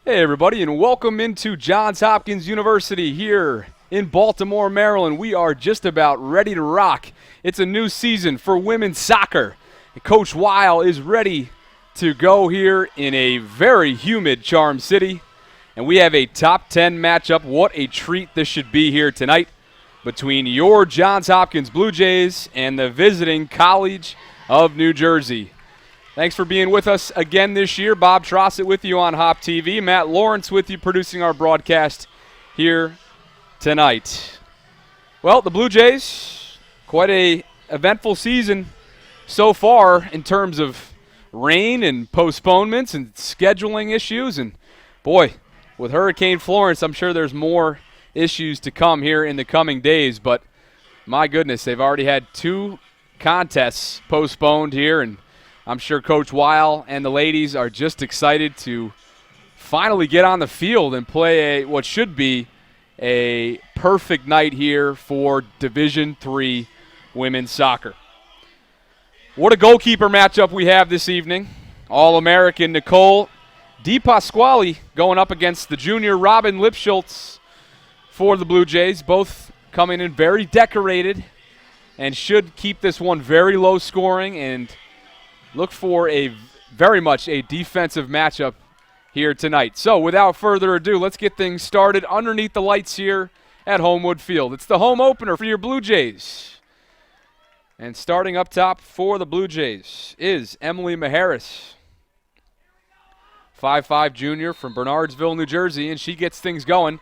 Hey everybody, and welcome into Johns Hopkins University here in Baltimore, Maryland. We are just about ready to rock. It's a new season for women's soccer. Coach Weil is ready to go here in a very humid Charm City. And we have a top 10 matchup. What a treat this should be here tonight between your Johns Hopkins Blue Jays and the visiting College of New Jersey. Thanks for being with us again this year. Bob Trossett with you on HopTV. Matt Lawrence with you producing our broadcast here tonight. Well, the Blue Jays, quite a eventful season so far in terms of rain and postponements and scheduling issues. And, boy, with Hurricane Florence, I'm sure there's more issues to come here in the coming days. But, my goodness, they've already had 2 contests postponed here, and I'm sure Coach Weil and the ladies are just excited to finally get on the field and play what should be a perfect night here for Division III women's soccer. What a goalkeeper matchup we have this evening. All-American Nicole DePasquale going up against the junior Robin Lipschultz for the Blue Jays, both coming in very decorated and should keep this one very low scoring and look for very much a defensive matchup here tonight. So without further ado, let's get things started underneath the lights here at Homewood Field. It's the home opener for your Blue Jays. And starting up top for the Blue Jays is Emily Maharis, 5'5" junior from Bernardsville, New Jersey, and she gets things going,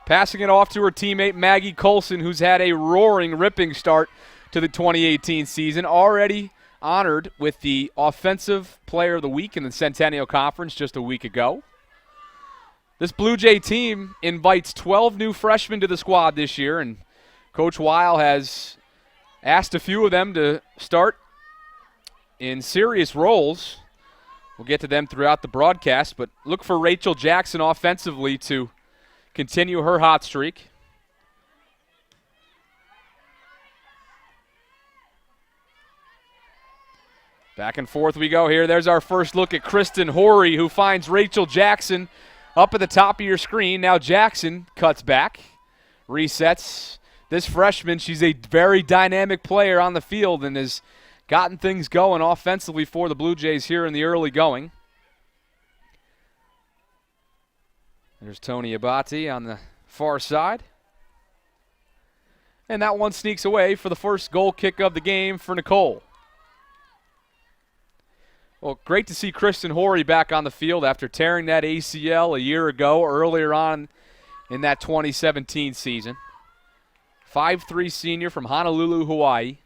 passing it off to her teammate Maggie Colson, who's had a roaring, ripping start to the 2018 season, already honored with the Offensive Player of the Week in the Centennial Conference just a week ago. This Blue Jay team invites 12 new freshmen to the squad this year, and Coach Weil has asked a few of them to start in serious roles. We'll get to them throughout the broadcast, but look for Rachel Jackson offensively to continue her hot streak. Back and forth we go here. There's our first look at Kristen Horry, who finds Rachel Jackson up at the top of your screen. Now Jackson cuts back, resets. This freshman, she's a very dynamic player on the field and has gotten things going offensively for the Blue Jays here in the early going. There's Tony Abati on the far side. And that one sneaks away for the first goal kick of the game for Nicole. Well, great to see Kristen Horry back on the field after tearing that ACL a year ago, earlier on in that 2017 season. 5'3" senior from Honolulu, Hawaii.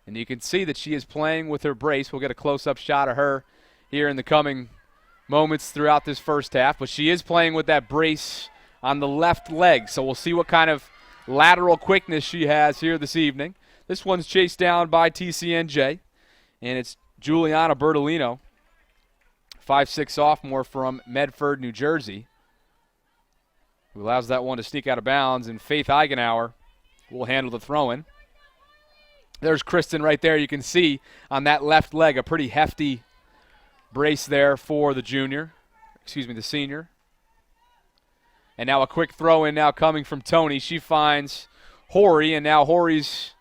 And you can see that she is playing with her brace. We'll get a close-up shot of her here in the coming moments throughout this first half. But she is playing with that brace on the left leg. So we'll see what kind of lateral quickness she has here this evening. This one's chased down by TCNJ. And it's Juliana Bertolino, 5'6" sophomore from Medford, New Jersey, who allows that one to sneak out of bounds, and Faith Eichenhauer will handle the throw-in. There's Kristen right there. You can see on that left leg a pretty hefty brace there for the senior. And now a quick throw-in now coming from Tony. She finds Horry, and now Horry's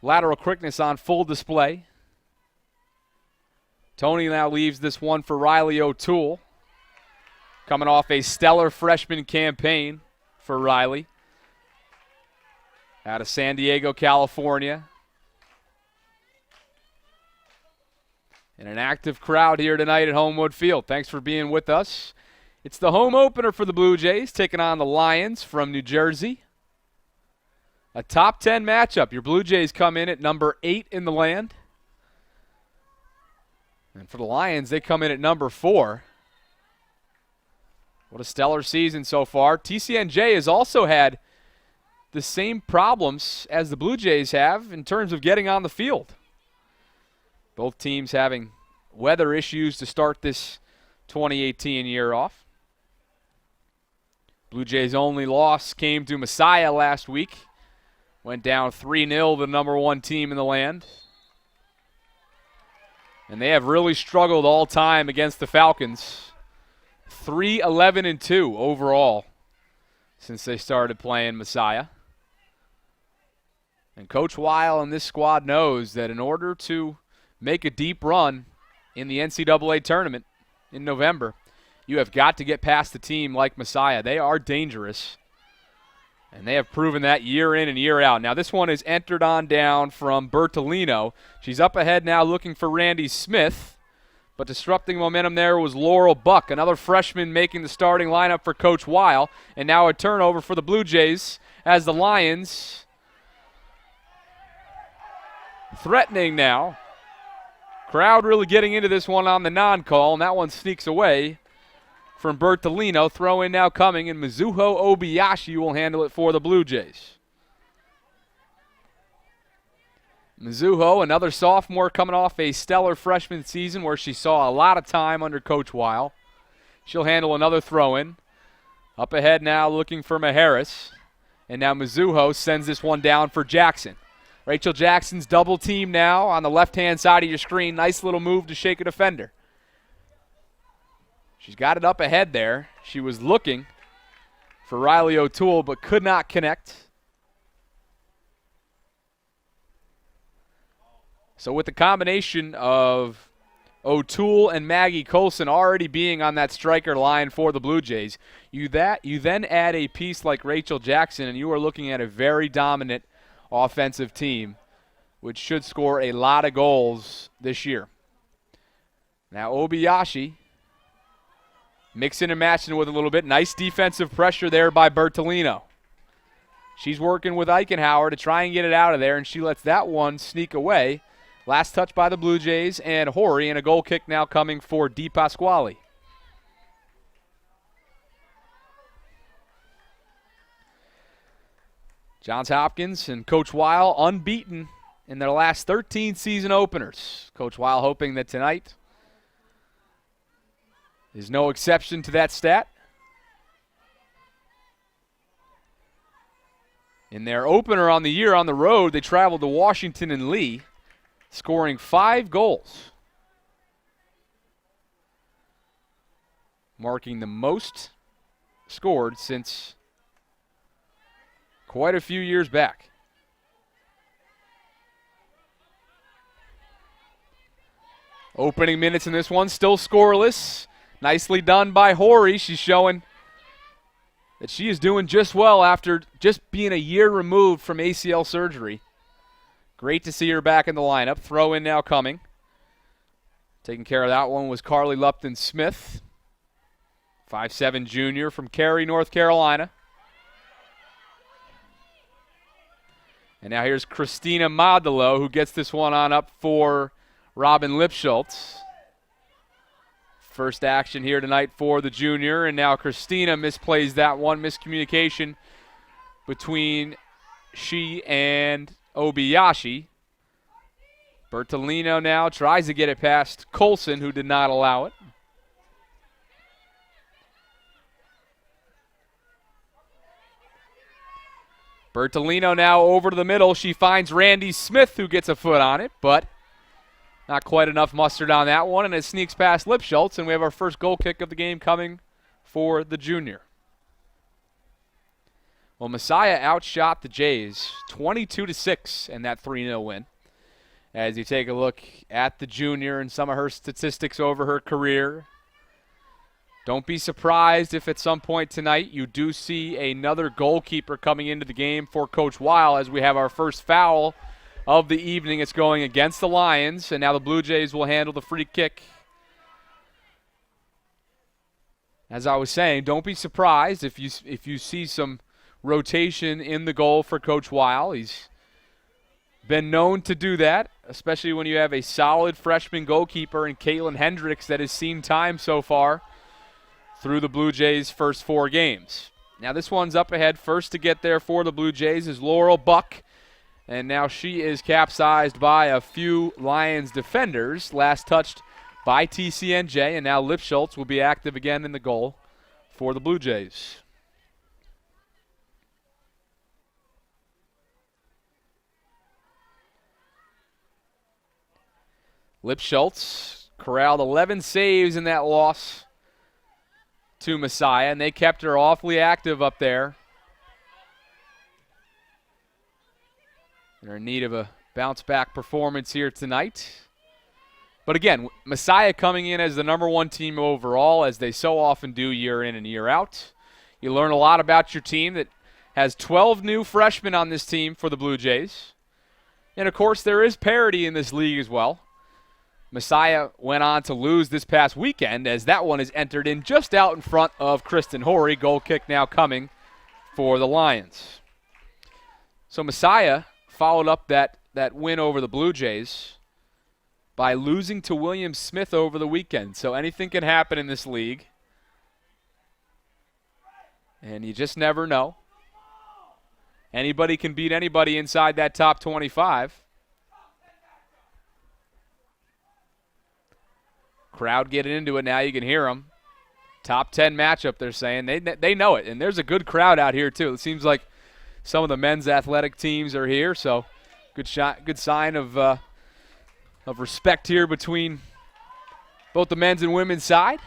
lateral quickness on full display. Tony now leaves this one for Riley O'Toole, coming off a stellar freshman campaign for Riley out of San Diego, California. And an active crowd here tonight at Homewood Field. Thanks for being with us. It's the home opener for the Blue Jays, taking on the Lions from New Jersey. A top 10 matchup. Your Blue Jays come in at number 8 in the land. And for the Lions, they come in at number 4. What a stellar season so far. TCNJ has also had the same problems as the Blue Jays have in terms of getting on the field. Both teams having weather issues to start this 2018 year off. Blue Jays' only loss came to Messiah last week. Went down 3-0, the number 1 team in the land. And they have really struggled all time against the Falcons. 3-11-2 overall since they started playing Messiah. And Coach Weil and this squad knows that in order to make a deep run in the NCAA tournament in November, you have got to get past a team like Messiah. They are dangerous, and they have proven that year in and year out. Now this one is entered on down from Bertolino. She's up ahead now looking for Randy Smith, but disrupting momentum there was Laurel Buck, another freshman making the starting lineup for Coach Weil, and now a turnover for the Blue Jays as the Lions threatening now. Crowd really getting into this one on the non-call, and that one sneaks away from Bertolino. Throw in now coming, and Mizuho Obayashi will handle it for the Blue Jays. Mizuho, another sophomore coming off a stellar freshman season where she saw a lot of time under Coach Weil. She'll handle another throw-in. Up ahead now looking for Maharis. And now Mizuho sends this one down for Jackson. Rachel Jackson's double team now on the left-hand side of your screen. Nice little move to shake a defender. She's got it up ahead there. She was looking for Riley O'Toole but could not connect. So with the combination of O'Toole and Maggie Colson already being on that striker line for the Blue Jays, you then add a piece like Rachel Jackson, and you are looking at a very dominant offensive team, which should score a lot of goals this year. Now Obayashi mixing and matching with a little bit. Nice defensive pressure there by Bertolino. She's working with Eichenhauer to try and get it out of there, and she lets that one sneak away. Last touch by the Blue Jays and Horry, and a goal kick now coming for Di Pasquale. Johns Hopkins and Coach Weil unbeaten in their last 13 season openers. Coach Weil hoping that tonight is no exception to that stat. In their opener on the year on the road, they traveled to Washington and Lee, scoring 5 goals, marking the most scored since quite a few years back. Opening minutes in this one, still scoreless. Nicely done by Horry. She's showing that she is doing just well after just being a year removed from ACL surgery. Great to see her back in the lineup. Throw in now coming. Taking care of that one was Carly Lupton-Smith, 5'7" junior from Cary, North Carolina. And now here's Christina Modelo, who gets this one on up for Robin Lipschultz. First action here tonight for the junior, and now Christina misplays that one. Miscommunication between she and Obayashi. Bertolino now tries to get it past Colson, who did not allow it. Bertolino now over to the middle. She finds Randy Smith, who gets a foot on it, but not quite enough mustard on that one, and it sneaks past Lipschultz, and we have our first goal kick of the game coming for the junior. Well, Messiah outshot the Jays 22-6 in that 3-0 win. As you take a look at the junior and some of her statistics over her career, don't be surprised if at some point tonight you do see another goalkeeper coming into the game for Coach Weil as we have our first foul of the evening. It's going against the Lions, and now the Blue Jays will handle the free kick. As I was saying, don't be surprised if you see some rotation in the goal for Coach Weil. He's been known to do that, especially when you have a solid freshman goalkeeper in Caitlin Hendricks that has seen time so far through the Blue Jays' first 4 games. Now this one's up ahead. First to get there for the Blue Jays is Laurel Buck, and now she is capsized by a few Lions defenders. Last touched by TCNJ, and now Lipschultz will be active again in the goal for the Blue Jays. Lipschultz corralled 11 saves in that loss to Messiah, and they kept her awfully active up there. They're in need of a bounce-back performance here tonight. But again, Messiah coming in as the #1 team overall, as they so often do year in and year out. You learn a lot about your team that has 12 new freshmen on this team for the Blue Jays. And, of course, there is parity in this league as well. Messiah went on to lose this past weekend, as that one is entered in just out in front of Kristen Horry. Goal kick now coming for the Lions. So Messiah followed up that win over the Blue Jays by losing to William Smith over the weekend. So anything can happen in this league. And you just never know. Anybody can beat anybody inside that top 25. Crowd getting into it now. You can hear them. Top 10 matchup, they're saying. They know it. And there's a good crowd out here, too. It seems like some of the men's athletic teams are here. So good sign of respect here between both the men's and women's side.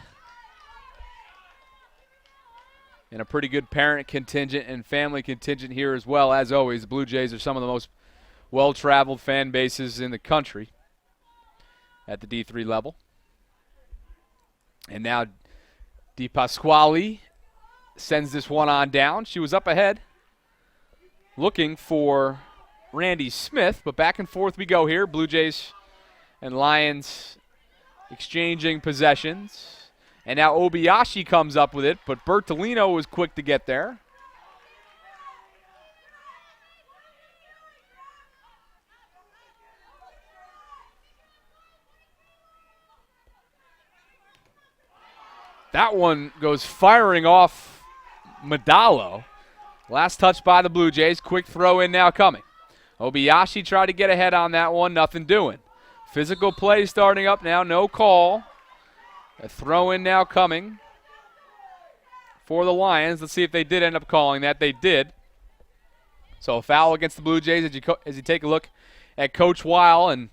And a pretty good parent contingent and family contingent here as well. As always, the Blue Jays are some of the most well-traveled fan bases in the country at the D3 level. And now DePasquale sends this one on down. She was up ahead looking for Randy Smith, but back and forth we go here. Blue Jays and Lions exchanging possessions. And now Obayashi comes up with it, but Bertolino was quick to get there. That one goes firing off Medallo. Last touch by the Blue Jays. Quick throw in now coming. Obayashi tried to get ahead on that one. Nothing doing. Physical play starting up now. No call. A throw in now coming for the Lions. Let's see if they did end up calling that. They did. So a foul against the Blue Jays as you take a look at Coach Weil. And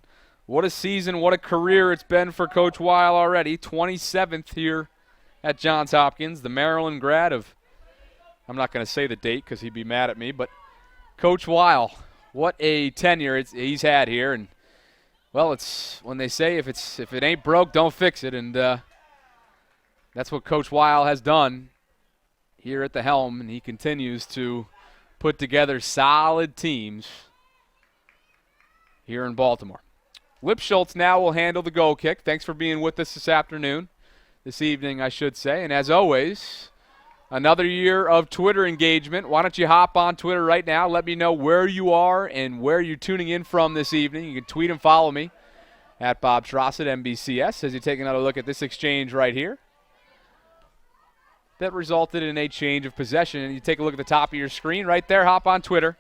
what a season, what a career it's been for Coach Weil already. 27th here at Johns Hopkins. The Maryland grad of, I'm not going to say the date because he'd be mad at me, but Coach Weil, what a tenure he's had here. And, well, it's when they say if it ain't broke, don't fix it. And that's what Coach Weil has done here at the helm, and he continues to put together solid teams here in Baltimore. Lipschultz now will handle the goal kick. Thanks for being with us this evening, I should say. And as always, another year of Twitter engagement. Why don't you hop on Twitter right now? Let me know where you are and where you're tuning in from this evening. You can tweet and follow me at Bob Schross at MBCS as you take another look at this exchange right here. That resulted in a change of possession. And you take a look at the top of your screen right there. Hop on Twitter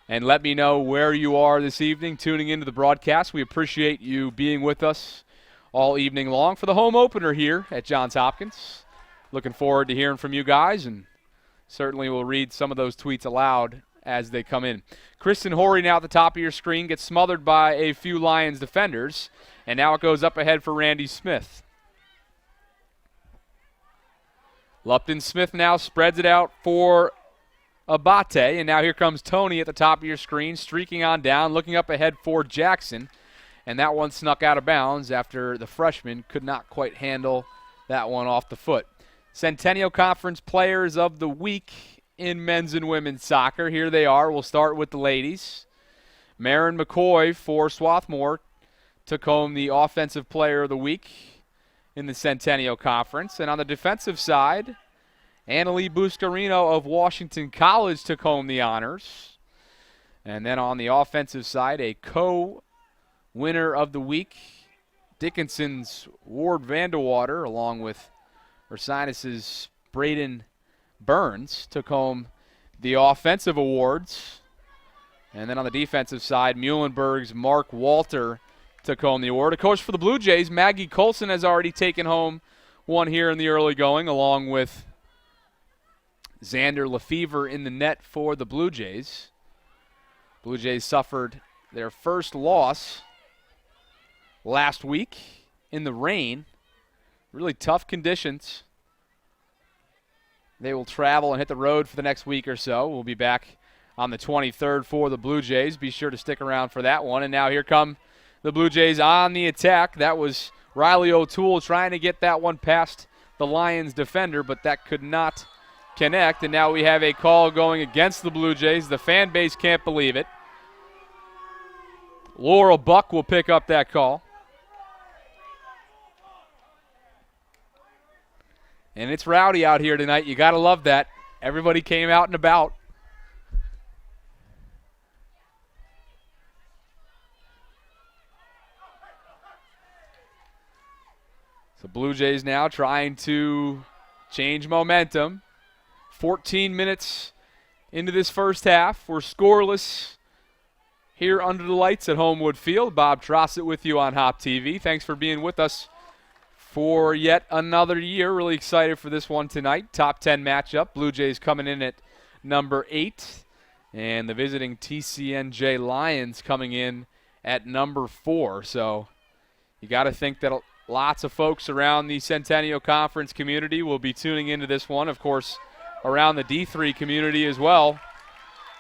and let me know where you are this evening tuning into the broadcast. We appreciate you being with us all evening long for the home opener here at Johns Hopkins. Looking forward to hearing from you guys, and certainly we'll read some of those tweets aloud as they come in. Kristen Horry now at the top of your screen gets smothered by a few Lions defenders, and now it goes up ahead for Randy Smith. Lupton Smith now spreads it out for Abate, and now here comes Tony at the top of your screen, streaking on down, looking up ahead for Jackson, and that one snuck out of bounds after the freshman could not quite handle that one off the foot. Centennial Conference Players of the Week in men's and women's soccer. Here they are. We'll start with the ladies. Marin McCoy for Swarthmore took home the Offensive Player of the Week in the Centennial Conference. And on the defensive side, Annalie Buscarino of Washington College took home the honors. And then on the offensive side, a co-winner of the week, Dickinson's Ward Vanderwater, along with Ursinus's Braden Burns, took home the offensive awards. And then on the defensive side, Muhlenberg's Mark Walter took home the award. Of course, for the Blue Jays, Maggie Colson has already taken home one here in the early going, along with Xander Lefevre in the net for the Blue Jays. Blue Jays suffered their first loss last week in the rain. Really tough conditions They will travel and hit the road for the next week or so. We'll be back on the 23rd for the Blue Jays. Be sure to stick around for that one. And now here come the Blue Jays on the attack. That was Riley O'Toole trying to get that one past the Lions defender, but that could not connect. And now we have a call going against the Blue Jays. The fan base can't believe it. Laurel Buck will pick up that call. And it's rowdy out here tonight. You got to love that. Everybody came out and about. So Blue Jays now trying to change momentum. 14 minutes into this first half. We're scoreless here under the lights at Homewood Field. Bob Trossett with you on HopTV. Thanks for being with us for yet another year. Really excited for this one tonight. Top 10 matchup. Blue Jays coming in at number 8. And the visiting TCNJ Lions coming in at number 4. So you got to think that lots of folks around the Centennial Conference community will be tuning into this one. Of course, around the D3 community as well,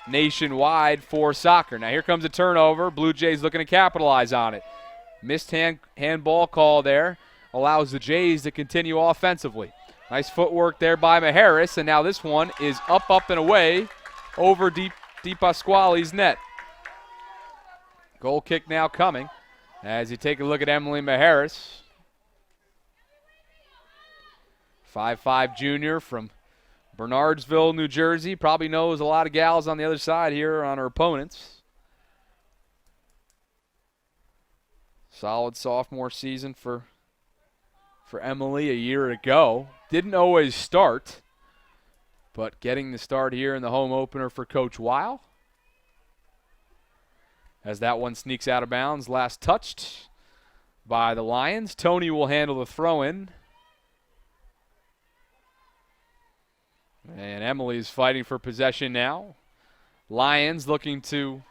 nationwide for soccer. Now here comes a turnover. Blue Jays looking to capitalize on it. Missed handball call there. Allows the Jays to continue offensively. Nice footwork there by Maharis, and now this one is up, and away over DePasquale's net. Goal kick now coming as you take a look at Emily Maharis. 5'5" junior from Bernardsville, New Jersey. Probably knows a lot of gals on the other side here on her opponents. Solid sophomore season for Emily a year ago. Didn't always start, but getting the start here in the home opener for Coach Weil. As that one sneaks out of bounds, last touched by the Lions. Tony will handle the throw-in. And Emily's fighting for possession now. Lions looking to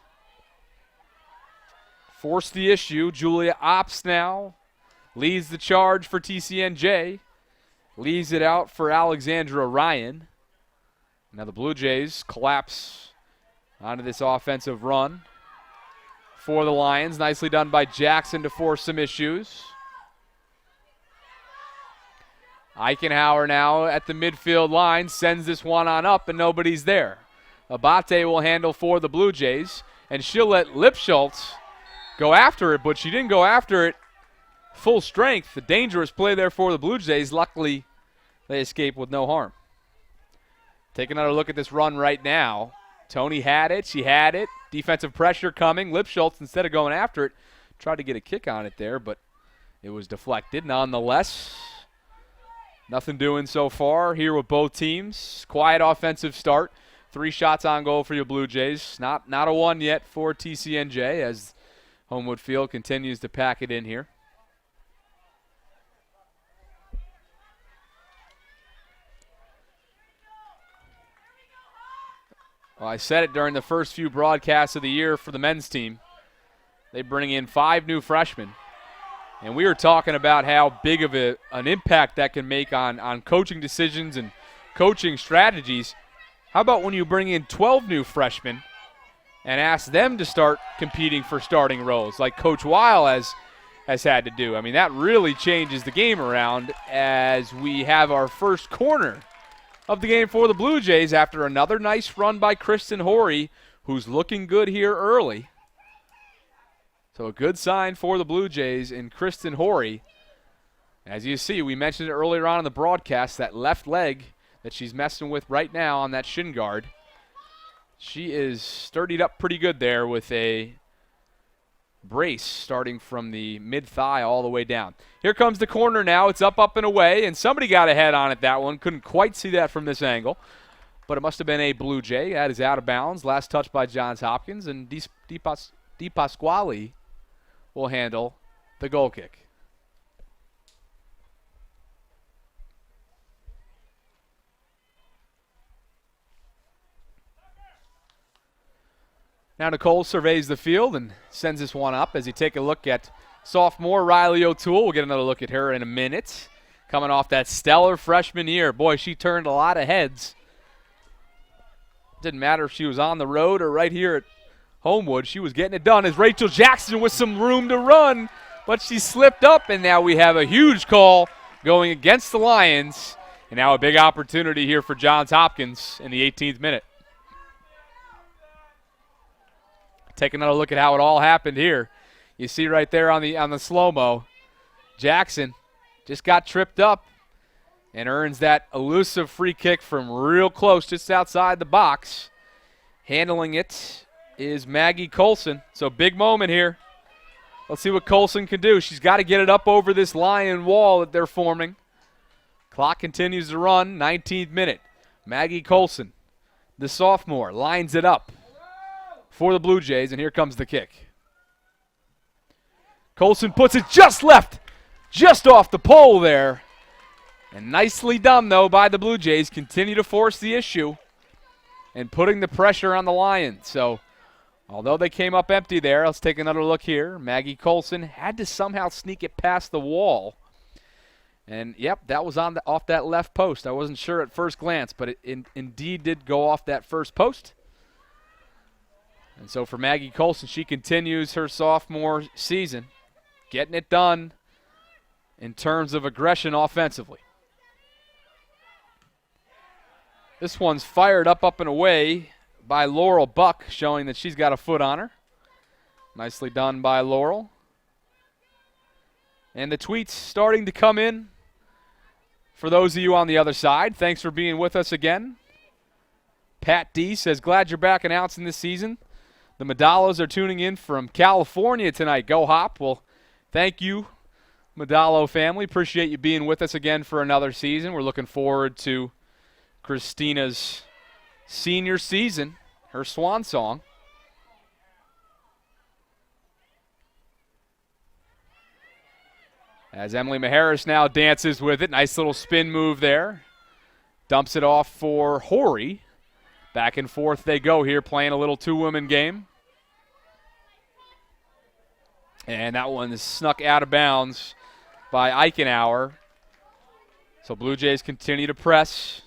force the issue. Julia Ops now leads the charge for TCNJ. Leaves it out for Alexandra Ryan. Now the Blue Jays collapse onto this offensive run for the Lions. Nicely done by Jackson to force some issues. Eichenhauer now at the midfield line sends this one on up, and nobody's there. Abate will handle for the Blue Jays, and she'll let Lipschultz go after it, but she didn't go after it full strength. A dangerous play there for the Blue Jays. Luckily, they escape with no harm. Take another look at this run right now. Tony had it. She had it. Defensive pressure coming. Lipschultz, instead of going after it, tried to get a kick on it there, but it was deflected nonetheless. Nothing doing so far here with both teams. Quiet offensive start. 3 shots on goal for your Blue Jays. Not a one yet for TCNJ as Homewood Field continues to pack it in here. Well, I said it during the first few broadcasts of the year for the men's team. They bring in 5 new freshmen. And we were talking about how big of an impact that can make on coaching decisions and coaching strategies. How about when you bring in 12 new freshmen and ask them to start competing for starting roles like Coach Weil has had to do? I mean, that really changes the game around as we have our first corner of the game for the Blue Jays after another nice run by Kristen Horry, who's looking good here early. So a good sign for the Blue Jays in Kristen Horry. As you see, we mentioned it earlier on in the broadcast, that left leg that she's messing with right now on that shin guard. She is sturdied up pretty good there with a brace starting from the mid-thigh all the way down. Here comes the corner now. It's up, and away, and somebody got a head on it that one. Couldn't quite see that from this angle, but it must have been a Blue Jay. That is out of bounds. Last touch by Johns Hopkins, and DePasquale will handle the goal kick. Now Nicole surveys the field and sends this one up as you take a look at sophomore Riley O'Toole. We'll get another look at her in a minute coming off that stellar freshman year. Boy, she turned a lot of heads. Didn't matter if she was on the road or right here at Homewood. She was getting it done as Rachel Jackson with some room to run, but she slipped up, and now we have a huge call going against the Lions. And now a big opportunity here for Johns Hopkins in the 18th minute. Take another look at how it all happened here. You see right there on the slow-mo, Jackson just got tripped up and earns that elusive free kick from real close, just outside the box. Handling it is Maggie Colson. So big moment here. Let's see what Colson can do. She's got to get it up over this Lion wall that they're forming. Clock continues to run, 19th minute. Maggie Colson, the sophomore, lines it up for the Blue Jays, and here comes the kick. Colson puts it just left, just off the pole there. And nicely done, though, by the Blue Jays. Continue to force the issue and putting the pressure on the Lions. So, although they came up empty there, let's take another look here. Maggie Colson had to somehow sneak it past the wall. And, yep, that was off that left post. I wasn't sure at first glance, but it indeed did go off that first post. And so for Maggie Colson, she continues her sophomore season, getting it done in terms of aggression offensively. This one's fired up and away by Laurel Buck, showing that she's got a foot on her. Nicely done by Laurel. And the tweets starting to come in. For those of you on the other side, thanks for being with us again. Pat D says, glad you're back announcing this season. The Medallos are tuning in from California tonight. Go Hop. Well, thank you, Medallo family. Appreciate you being with us again for another season. We're looking forward to Christina's senior season, her swan song. As Emily Maharis now dances with it. Nice little spin move there. Dumps it off for Horry. Back and forth they go here, playing a little two-woman game. And that one is snuck out of bounds by Eichenhauer. So Blue Jays continue to press.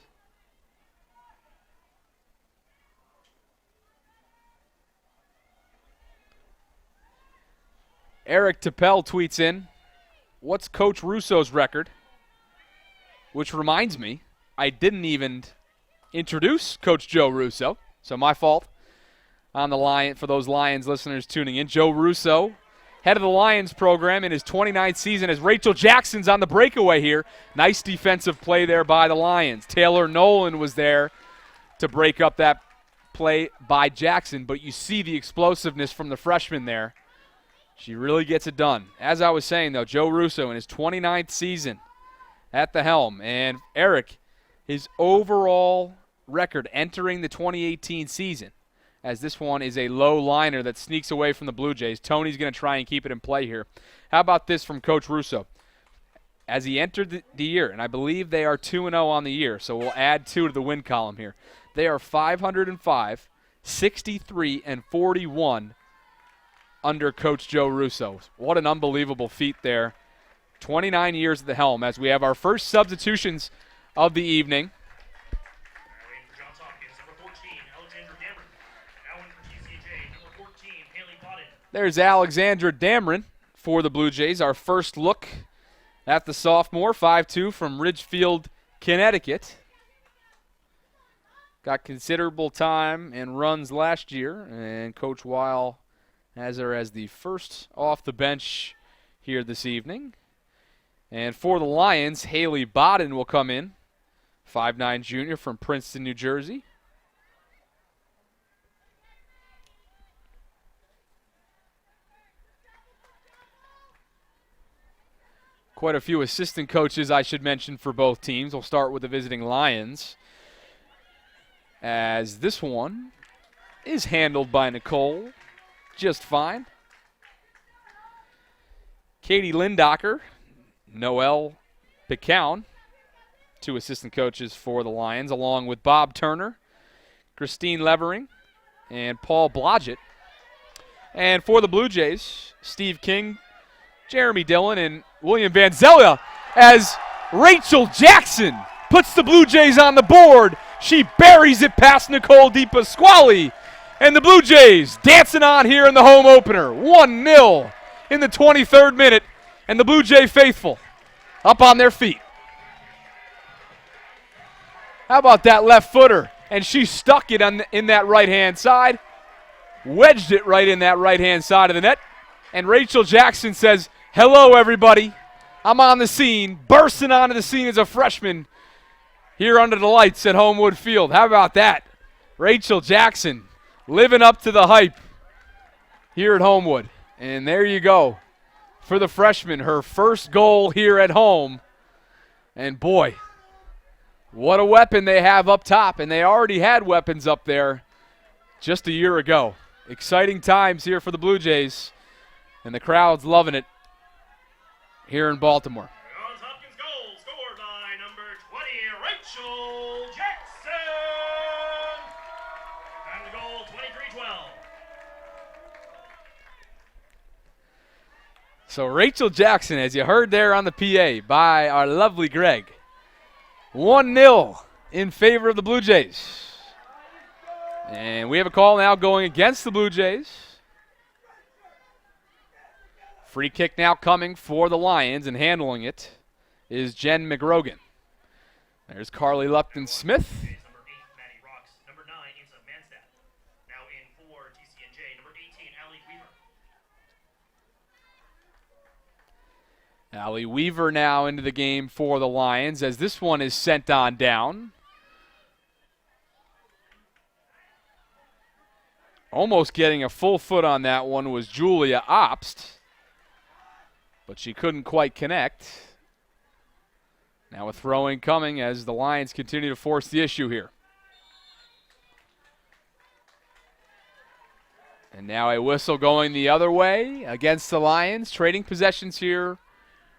Eric Tappel tweets in, what's Coach Russo's record? Which reminds me, I didn't even introduce Coach Joe Russo, so my fault on the Lion for those Lions listeners tuning in. Joe Russo, head of the Lions program in his 29th season, as Rachel Jackson's on the breakaway here. Nice defensive play there by the Lions. Taylor Nolan was there to break up that play by Jackson, but you see the explosiveness from the freshman there. She really gets it done. As I was saying, though, Joe Russo in his 29th season at the helm. And Eric, his overall record entering the 2018 season, as this one is a low liner that sneaks away from the Blue Jays. Tony's going to try and keep it in play here. How about this from Coach Russo? As he entered the year, and I believe they are 2-0 on the year, so we'll add 2 to the win column here. They are 505, 63, and 41 under Coach Joe Russo. What an unbelievable feat there. 29 years at the helm as we have our first substitutions of the evening. There's Alexandra Dameron for the Blue Jays. Our first look at the sophomore, 5'2", from Ridgefield, Connecticut. Got considerable time and runs last year, and Coach Weil has her as the first off the bench here this evening. And for the Lions, Haley Bodden will come in, 5'9" junior from Princeton, New Jersey. Quite a few assistant coaches I should mention for both teams. We'll start with the visiting Lions, as this one is handled by Nicole just fine. Katie Lindocker, Noelle Picown, 2 assistant coaches for the Lions, along with Bob Turner, Christine Levering, and Paul Blodgett. And for the Blue Jays, Steve King, Jeremy Dillon, and William Van Zelia, as Rachel Jackson puts the Blue Jays on the board. She buries it past Nicole DePasquale. And the Blue Jays dancing on here in the home opener. 1-0 in the 23rd minute. And the Blue Jay faithful up on their feet. How about that left footer? And she stuck it in that right-hand side. Wedged it right in that right-hand side of the net. And Rachel Jackson says, hello, everybody. I'm on the scene, bursting onto the scene as a freshman here under the lights at Homewood Field. How about that? Rachel Jackson living up to the hype here at Homewood. And there you go for the freshman, her first goal here at home. And boy, what a weapon they have up top. And they already had weapons up there just a year ago. Exciting times here for the Blue Jays. And the crowd's loving it here in Baltimore. Hopkins goal scored by number 20, Rachel Jackson. And the goal, 23-12. So Rachel Jackson, as you heard there on the PA by our lovely Greg, 1-0 in favor of the Blue Jays. And we have a call now going against the Blue Jays. Free kick now coming for the Lions, and handling it is Jen McGrogan. There's Carly Lupton-Smith. Number 8, Maddie Rocks. Number 9, Isa Manstad. Now in for TCNJ, number 18, Allie Weaver. Allie Weaver now into the game for the Lions as this one is sent on down. Almost getting a full foot on that one was Julia Obst, but she couldn't quite connect. Now a throwing coming as the Lions continue to force the issue here. And now a whistle going the other way against the Lions, trading possessions here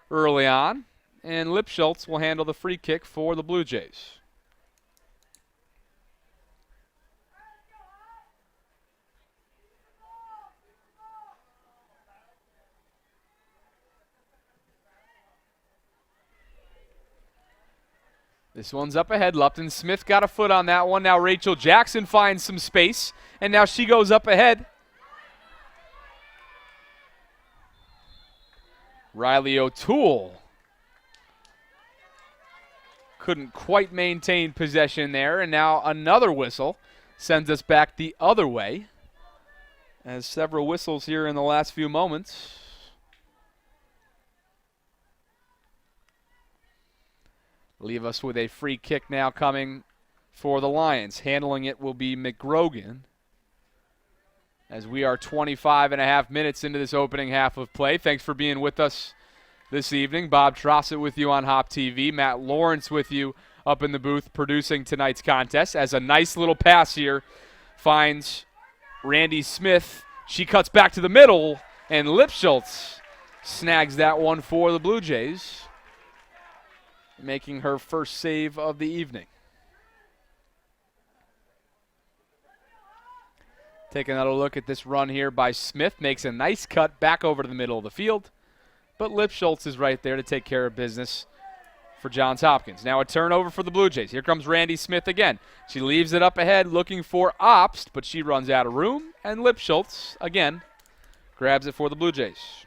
early on. And Lipschultz will handle the free kick for the Blue Jays. This one's up ahead. Lupton-Smith got a foot on that one. Now Rachel Jackson finds some space, and now she goes up ahead. Riley O'Toole couldn't quite maintain possession there, and now another whistle sends us back the other way. As several whistles here in the last few moments. Leave us with a free kick now coming for the Lions. Handling it will be McGrogan. As we are 25.5 minutes into this opening half of play. Thanks for being with us this evening. Bob Trossett with you on HopTV. Matt Lawrence with you up in the booth producing tonight's contest. As a nice little pass here finds Randy Smith. She cuts back to the middle, and Lipschultz snags that one for the Blue Jays, making her first save of the evening. Take another look at this run here by Smith. Makes a nice cut back over to the middle of the field. But Lipschultz is right there to take care of business for Johns Hopkins. Now a turnover for the Blue Jays. Here comes Randy Smith again. She leaves it up ahead looking for Obst, but she runs out of room. And Lipschultz, again, grabs it for the Blue Jays.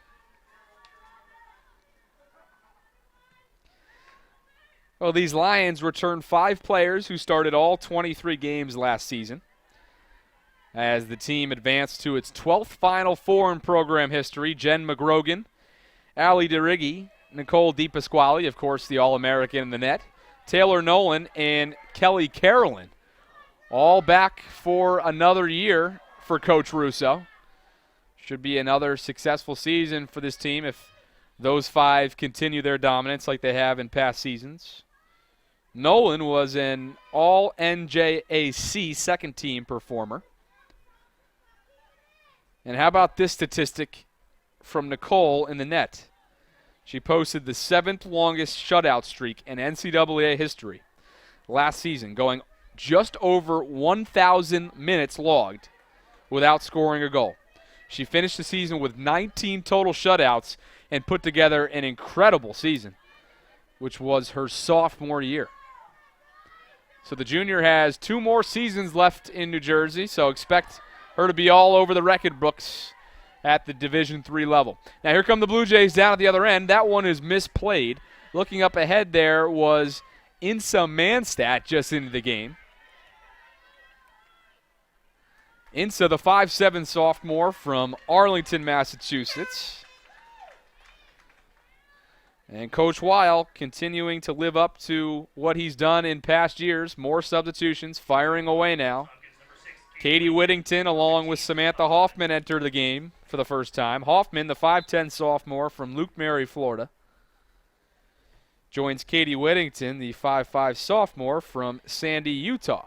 Well, these Lions return 5 players who started all 23 games last season as the team advanced to its 12th Final Four in program history. Jen McGrogan, Allie DeRiggi, Nicole DePasquale, of course, the All-American in the net, Taylor Nolan, and Kelly Carolyn, all back for another year for Coach Russo. Should be another successful season for this team if those 5 continue their dominance like they have in past seasons. Nolan was an All-NJAC second-team performer. And how about this statistic from Nicole in the net? She posted the 7th longest shutout streak in NCAA history last season, going just over 1,000 minutes logged without scoring a goal. She finished the season with 19 total shutouts and put together an incredible season. which was her sophomore year. So the junior has 2 more seasons left in New Jersey, so expect her to be all over the record books at the Division III level. Now here come the Blue Jays down at the other end. That one is misplayed. Looking up ahead there was Insa Manstadt just into the game. Insa, the 5'7" sophomore from Arlington, Massachusetts. And Coach Weil continuing to live up to what he's done in past years. More substitutions, firing away now. Katie Whittington along with Samantha Hoffman enter the game for the first time. Hoffman, the 5'10" sophomore from Luke Mary, Florida, joins Katie Whittington, the 5'5" sophomore from Sandy, Utah.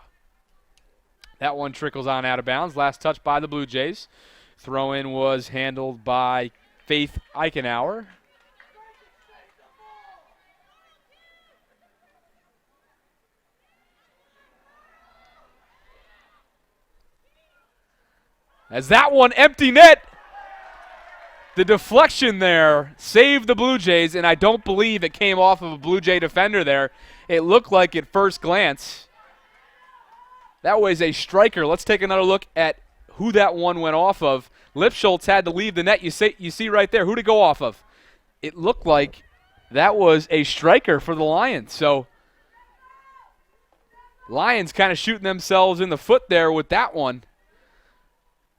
That one trickles on out of bounds. Last touch by the Blue Jays. Throw-in was handled by Faith Eichenhauer. As that one, empty net. The deflection there saved the Blue Jays, and I don't believe it came off of a Blue Jay defender there. It looked like at first glance that was a striker. Let's take another look at who that one went off of. Lipschultz had to leave the net. You see right there, who to go off of. It looked like that was a striker for the Lions. So Lions kind of shooting themselves in the foot there with that one.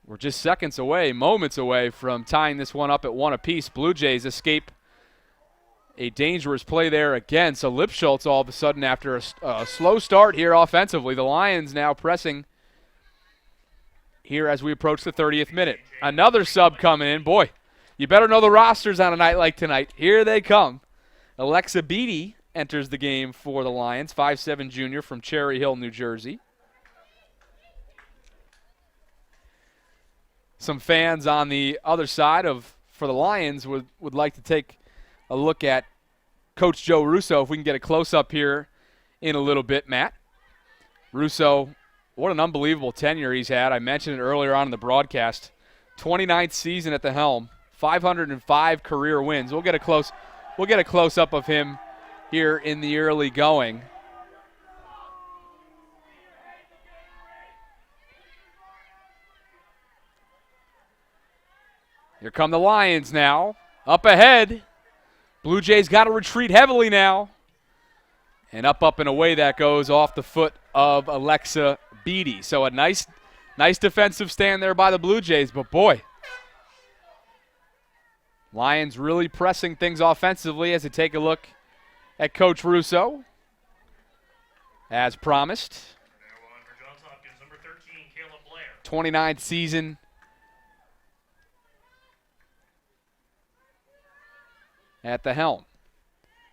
We're just seconds away, moments away from tying this one up at 1 apiece. Blue Jays escape a dangerous play there again. So Lipschultz all of a sudden after a slow start here offensively. The Lions now pressing here as we approach the 30th minute. Another sub coming in. Boy, you better know the rosters on a night like tonight. Here they come. Alexa Beatty enters the game for the Lions, 5'7" junior from Cherry Hill, New Jersey. Some fans on the other side for the Lions would like to take a look at Coach Joe Russo, if we can get a close-up here in a little bit, Matt. Russo, what an unbelievable tenure he's had. I mentioned it earlier on in the broadcast. 29th season at the helm, 505 career wins. We'll get a close-up of him here in the early going. Here come the Lions now. Up ahead. Blue Jays got to retreat heavily now. And up, and away that goes off the foot of Alexa Beatty. So a nice defensive stand there by the Blue Jays. But, boy, Lions really pressing things offensively as they take a look at Coach Russo. As promised. 29th season. At the helm.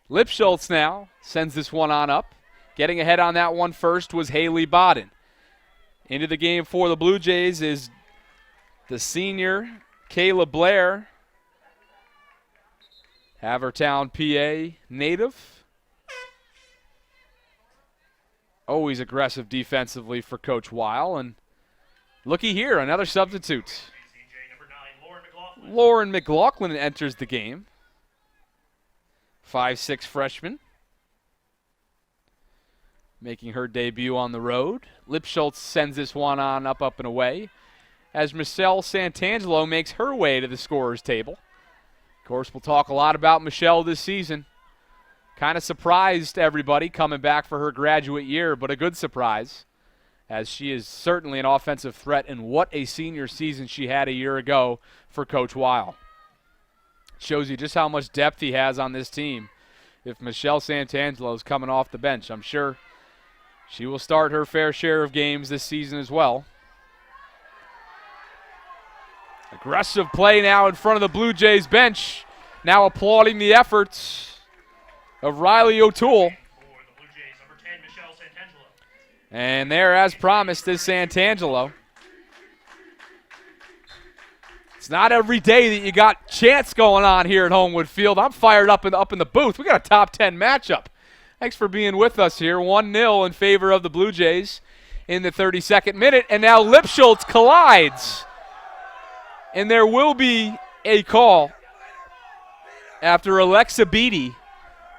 Lipschultz now sends this one on up. Getting ahead on that one first was Haley Bodden. Into the game for the Blue Jays is the senior Kayla Blair, Havertown, PA native. Always aggressive defensively for Coach Weil. And looky here, another substitute. TCNJ number 9, Lauren McLaughlin enters the game. 5'6" freshman, making her debut on the road. Lipschultz sends this one on up, and away as Michelle Santangelo makes her way to the scorer's table. Of course, we'll talk a lot about Michelle this season. Kind of surprised everybody coming back for her graduate year, but a good surprise, as she is certainly an offensive threat, and what a senior season she had a year ago for Coach Weil. Shows you just how much depth he has on this team. If Michelle Santangelo is coming off the bench, I'm sure she will start her fair share of games this season as well. Aggressive play now in front of the Blue Jays bench. Now applauding the efforts of Riley O'Toole. And there, as promised, is Santangelo. It's not every day that you got chance going on here at Homewood Field. I'm fired up in the booth. We got a top 10 matchup. Thanks for being with us here. 1-0 in favor of the Blue Jays in the 32nd minute. And now Lipschultz collides. And there will be a call after Alexa Beatty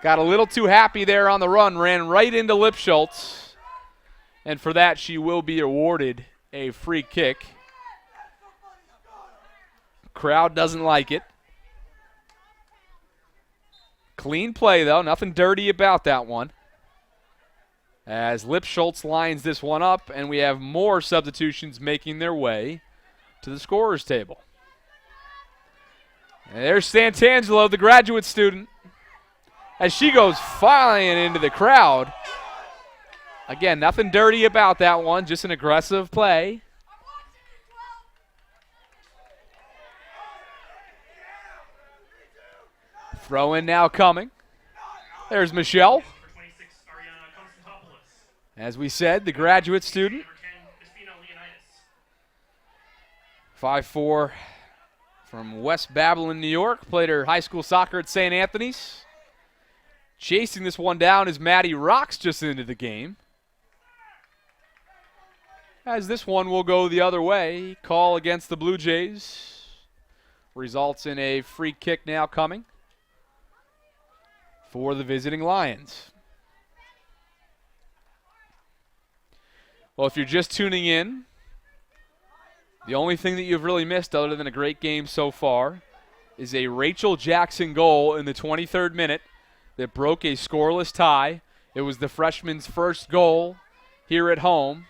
Got a little too happy there on the run, ran right into Lipschultz. And for that, she will be awarded a free kick. Crowd doesn't like it. Clean play, though. Nothing dirty about that one. As Lipschultz lines this one up, and we have more substitutions making their way to the scorer's table. And there's Santangelo, the graduate student, as she goes flying into the crowd. Again, nothing dirty about that one, just an aggressive play. Throw in now coming. There's Michelle. As we said, the graduate student. 5'4", from West Babylon, New York. Played her high school soccer at St. Anthony's. Chasing this one down is Maddie Rocks just into the game. As this one will go the other way. Call against the Blue Jays. Results in a free kick now coming for the visiting Lions. Well, if you're just tuning in, the only thing that you've really missed other than a great game so far is a Rachel Jackson goal in the 23rd minute that broke a scoreless tie. It was the freshman's first goal here at home.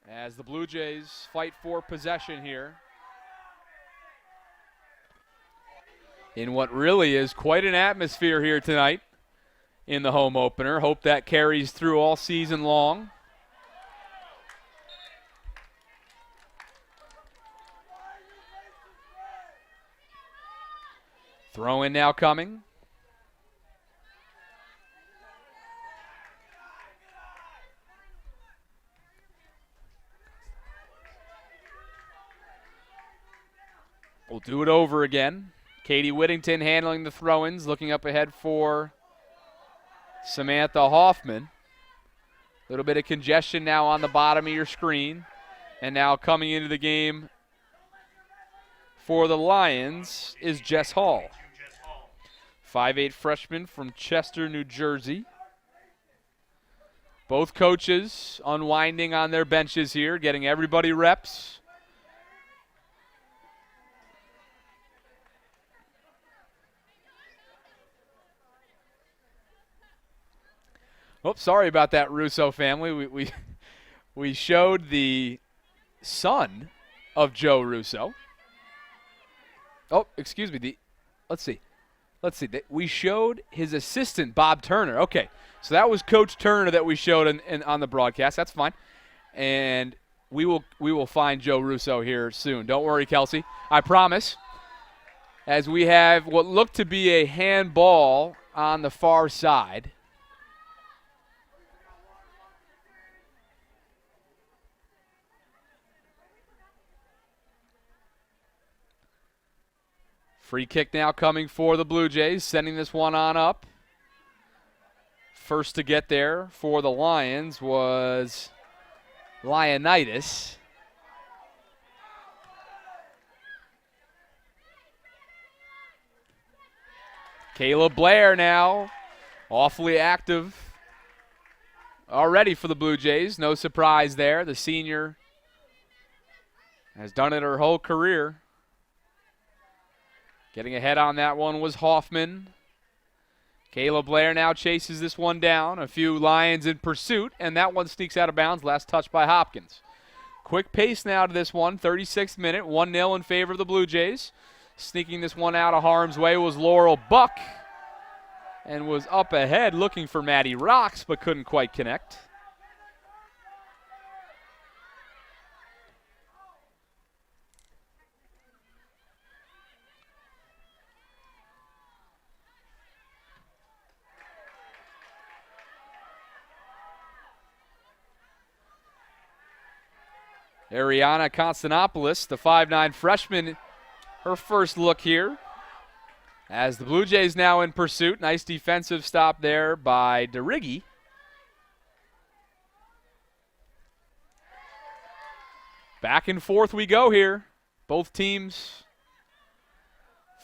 As the Blue Jays fight for possession here in what really is quite an atmosphere here tonight in the home opener. Hope that carries through all season long. Throw in now coming. We'll do it over again. Katie Whittington handling the throw-ins, looking up ahead for Samantha Hoffman. A little bit of congestion now on the bottom of your screen. And now coming into the game for the Lions is Jess Hall. 5'8" freshman from Chester, New Jersey. Both coaches unwinding on their benches here, getting everybody reps. Oh, sorry about that, Russo family. We showed the son of Joe Russo. Oh, excuse me. Let's see. We showed his assistant, Bob Turner. Okay, so that was Coach Turner that we showed on the broadcast. That's fine. And we will find Joe Russo here soon. Don't worry, Kelsey. I promise. As we have what looked to be a handball on the far side. Free kick now coming for the Blue Jays, sending this one on up. First to get there for the Lions was Leonidas. Kayla Blair now, awfully active already for the Blue Jays. No surprise there. The senior has done it her whole career. Getting ahead on that one was Hoffman. Kayla Blair now chases this one down. A few Lions in pursuit, and that one sneaks out of bounds. Last touch by Hopkins. Quick pace now to this one. 36th minute, 1-0 in favor of the Blue Jays. Sneaking this one out of harm's way was Laurel Buck, and was up ahead looking for Maddie Rocks, but couldn't quite connect. Ariana Constantinopoulos, the 5'9" freshman, her first look here. As the Blue Jays now in pursuit. Nice defensive stop there by DeRiggi. Back and forth we go here. Both teams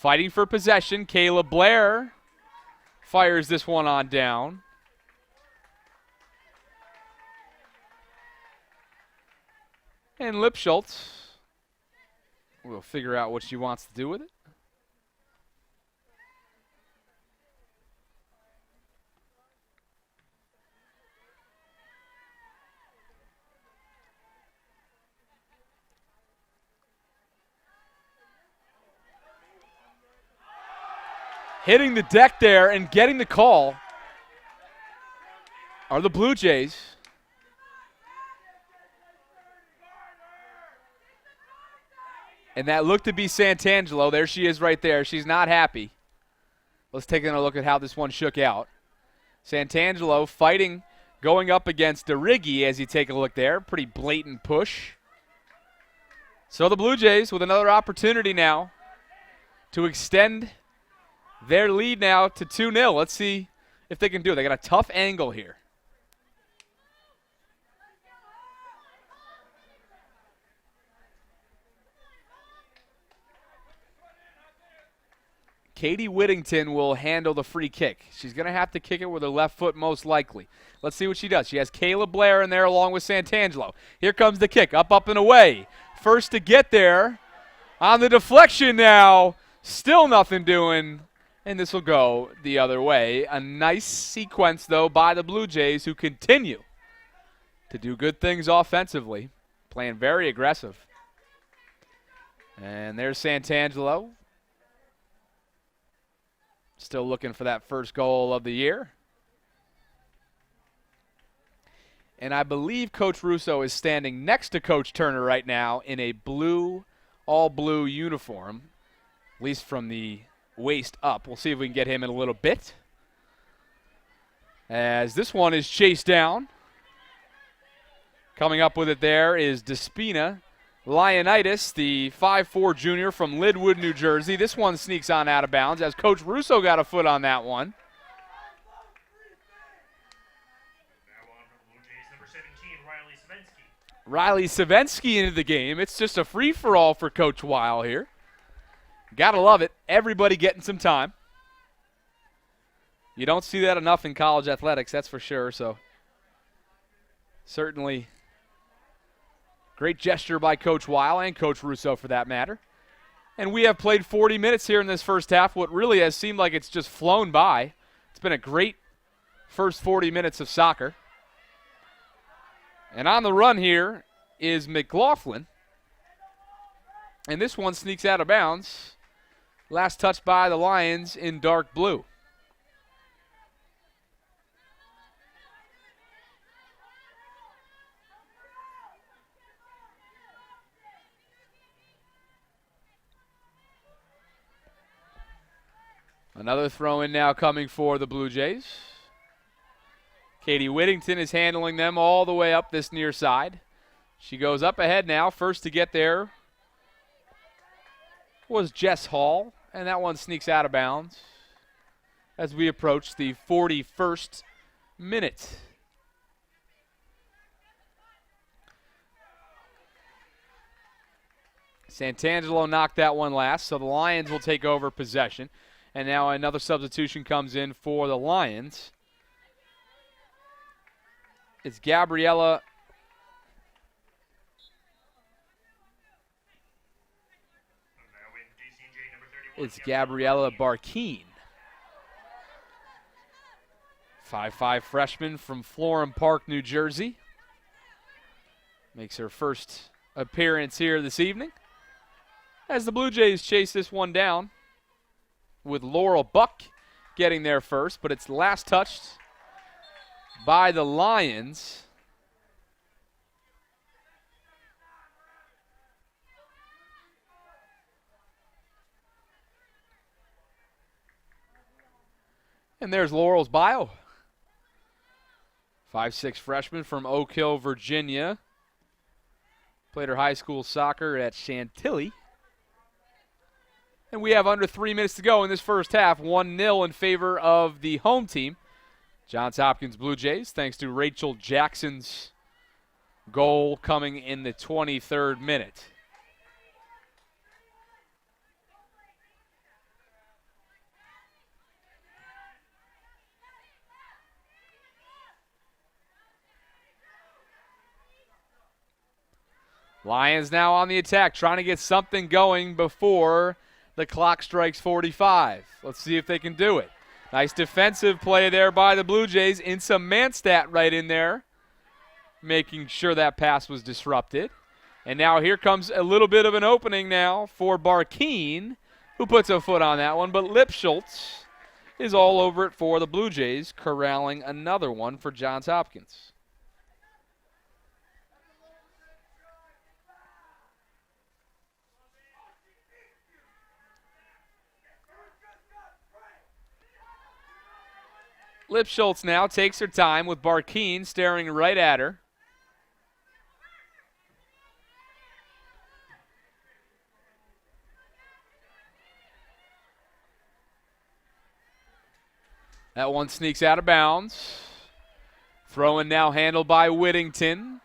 Fighting for possession. Kayla Blair fires this one on down. And Lipschultz will figure out what she wants to do with it. Hitting the deck there and getting the call are the Blue Jays. And that looked to be Santangelo. There she is right there. She's not happy. Let's take a look at how this one shook out. Santangelo fighting, going up against DeRiggi as you take a look there. Pretty blatant push. So the Blue Jays with another opportunity now to extend their lead now to 2-0. Let's see if they can do it. They got a tough angle here. Katie Whittington will handle the free kick. She's going to have to kick it with her left foot most likely. Let's see what she does. She has Kayla Blair in there along with Santangelo. Here comes the kick, up, and away. First to get there on the deflection now. Still nothing doing, and this will go the other way. A nice sequence, though, by the Blue Jays, who continue to do good things offensively, playing very aggressive. And there's Santangelo. Still looking for that first goal of the year. And I believe Coach Russo is standing next to Coach Turner right now in a blue, all blue uniform, at least from the waist up. We'll see if we can get him in a little bit. As this one is chased down. Coming up with it there is Despina Leonidas, the 5'4" junior from Lidwood, New Jersey. This one sneaks on out of bounds as Coach Russo got a foot on that one. Now on for the Blue Jays, number 17, Riley Savensky. Riley Savensky into the game. It's just a free-for-all for Coach Weil here. Gotta love it. Everybody getting some time. You don't see that enough in college athletics, that's for sure. So certainly great gesture by Coach Weil and Coach Russo for that matter. And we have played 40 minutes here in this first half, what really has seemed like it's just flown by. It's been a great first 40 minutes of soccer. And on the run here is McLaughlin. And this one sneaks out of bounds. Last touch by the Lions in dark blue. Another throw-in now coming for the Blue Jays. Katie Whittington is handling them all the way up this near side. She goes up ahead now. First to get there was Jess Hall, and that one sneaks out of bounds as we approach the 41st minute. Santangelo knocked that one last, so the Lions will take over possession. And now another substitution comes in for the Lions. It's Gabriella. It's Gabriella Barkeen. 5'5" freshman from Florham Park, New Jersey. Makes her first appearance here this evening. As the Blue Jays chase this one down, with Laurel Buck getting there first, but it's last touched by the Lions. And there's Laurel's bio. 5'6" freshman from Oak Hill, Virginia. Played her high school soccer at Chantilly. And we have under 3 minutes to go in this first half. 1-0 in favor of the home team. Johns Hopkins Blue Jays, thanks to Rachel Jackson's goal coming in the 23rd minute. Lions now on the attack, trying to get something going before the clock strikes 45. Let's see if they can do it. Nice defensive play there by the Blue Jays. Insa Mannstat right in there, making sure that pass was disrupted. And now here comes a little bit of an opening now for Barkeen, who puts a foot on that one. But Lipschultz is all over it for the Blue Jays, corralling another one for Johns Hopkins. Lipschultz now takes her time with Barkeen staring right at her. That one sneaks out of bounds. Throw-in now handled by Whittington.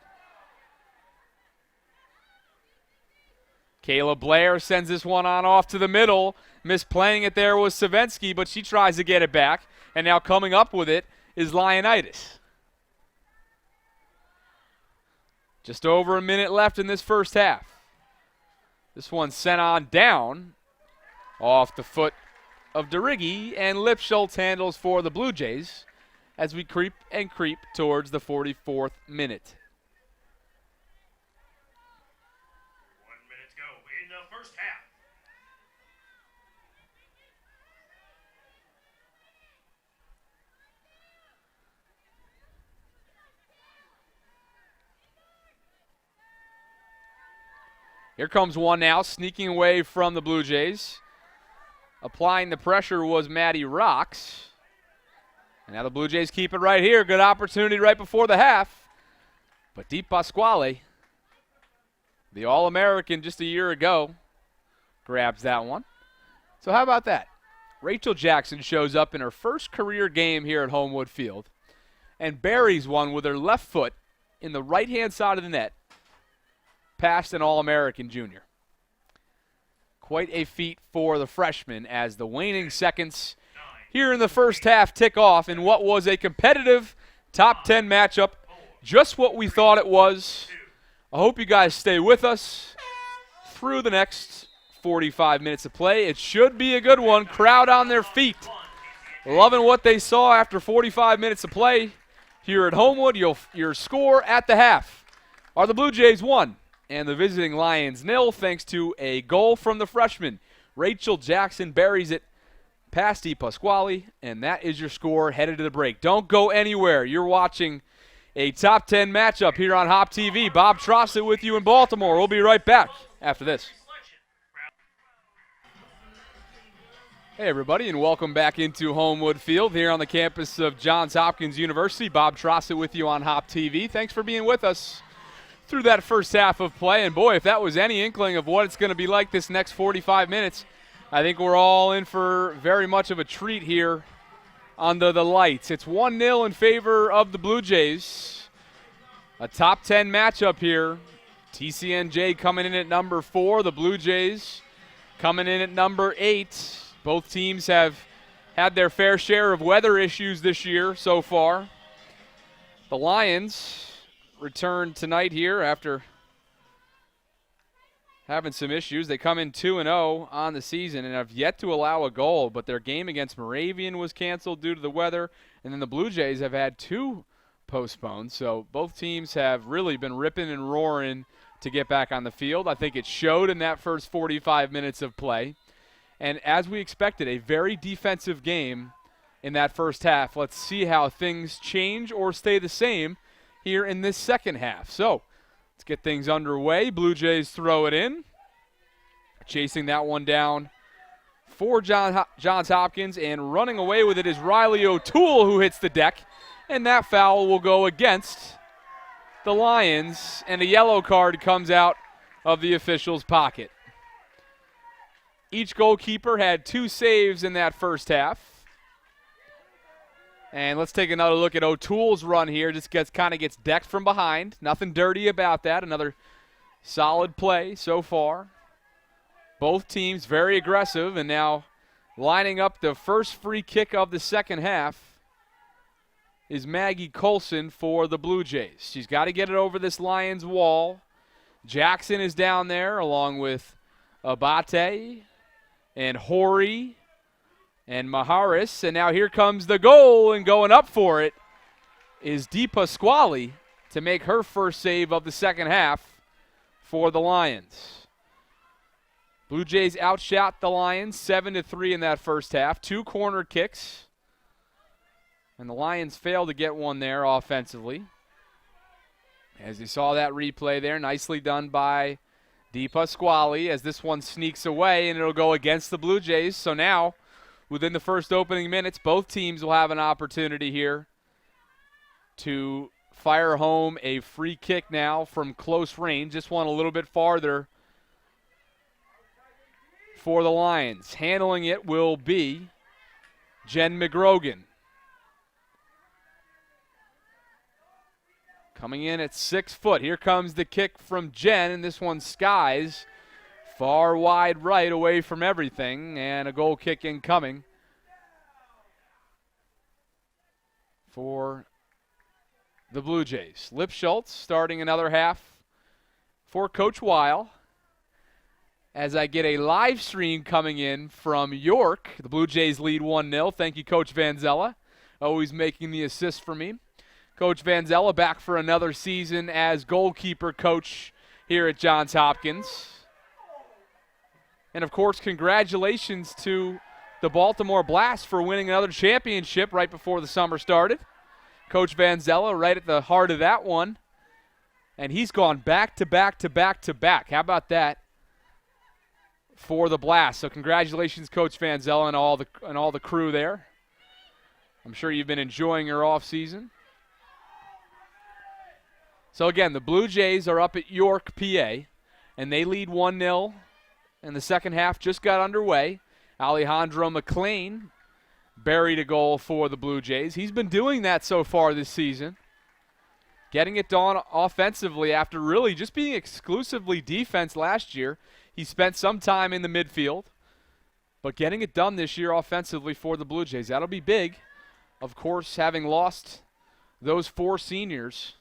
Kayla Blair sends this one on off to the middle. Misplaying it there was Savensky, but she tries to get it back. And now coming up with it is Leonidas. Just over a minute left in this first half. This one sent on down off the foot of DeRiggi, and Lipschultz handles for the Blue Jays as we creep and creep towards the 44th minute. 1 minute to go in the first half. Here comes one now, sneaking away from the Blue Jays. Applying the pressure was Maddie Rocks. And now the Blue Jays keep it right here. Good opportunity right before the half. But Di Pasquale, the All-American just a year ago, grabs that one. So how about that? Rachel Jackson shows up in her first career game here at Homewood Field and buries one with her left foot in the right-hand side of the net past an All-American junior. Quite a feat for the freshman as the waning seconds here in the first half tick off in what was a competitive top 10 matchup. Just what we thought it was. I hope you guys stay with us through the next 45 minutes of play. It should be a good one. Crowd on their feet. Loving what they saw after 45 minutes of play here at Homewood. Your score at the half are the Blue Jays 1 and the visiting Lions 0, thanks to a goal from the freshman. Rachel Jackson buries it past Di Pasquale, and that is your score headed to the break. Don't go anywhere. You're watching a top 10 matchup here on HopTV. Bob Trossett with you in Baltimore. We'll be right back after this. Hey, everybody, and welcome back into Homewood Field here on the campus of Johns Hopkins University. Bob Trossett with you on HopTV. Thanks for being with us through that first half of play. And, boy, if that was any inkling of what it's going to be like this next 45 minutes, I think we're all in for very much of a treat here under the lights. It's 1-0 in favor of the Blue Jays. A top 10 matchup here. TCNJ coming in at number 4. The Blue Jays coming in at number 8. Both teams have had their fair share of weather issues this year so far. The Lions return tonight here after having some issues. They come in 2-0 on the season and have yet to allow a goal, but their game against Moravian was canceled due to the weather, and then the Blue Jays have had 2 postponed. So both teams have really been ripping and roaring to get back on the field. I think it showed in that first 45 minutes of play. And as we expected, a very defensive game in that first half. Let's see how things change or stay the same here in this second half. So let's get things underway. Blue Jays throw it in. Chasing that one down for Johns Hopkins, and running away with it is Riley O'Toole, who hits the deck. And that foul will go against the Lions, and a yellow card comes out of the official's pocket. Each goalkeeper had 2 saves in that first half. And let's take another look at O'Toole's run here. Just gets decked from behind. Nothing dirty about that. Another solid play so far. Both teams very aggressive, and now lining up the first free kick of the second half is Maggie Colson for the Blue Jays. She's got to get it over this Lions wall. Jackson is down there along with Abate and Horry and Maharis. And now here comes the goal, and going up for it is DePasquale to make her first save of the second half for the Lions. Blue Jays outshot the Lions 7-3 in that first half. 2 corner kicks. And the Lions failed to get one there offensively. As you saw that replay there, nicely done by DePasquale as this one sneaks away, and it'll go against the Blue Jays. So now, within the first opening minutes, both teams will have an opportunity here to fire home a free kick now from close range. This one a little bit farther for the Lions. Handling it will be Jen McGrogan. Coming in at 6 foot. Here comes the kick from Jen, and this one skies far wide right away from everything, and a goal kick incoming for the Blue Jays. Lipschultz starting another half for Coach Weil. As I get a live stream coming in from York, the Blue Jays lead 1-0. Thank you, Coach Vanzella, always making the assist for me. Coach Vanzella back for another season as goalkeeper coach here at Johns Hopkins. And, of course, congratulations to the Baltimore Blast for winning another championship right before the summer started. Coach Vanzella right at the heart of that one. And he's gone back to back to back to back. How about that for the Blast? So congratulations, Coach Vanzella, and all the crew there. I'm sure you've been enjoying your off season. So, again, the Blue Jays are up at York, PA, and they lead 1-0, and the second half just got underway. Alejandro McLean buried a goal for the Blue Jays. He's been doing that so far this season, getting it done offensively after really just being exclusively defense last year. He spent some time in the midfield, but getting it done this year offensively for the Blue Jays. That'll be big, of course, having lost those 4 seniors.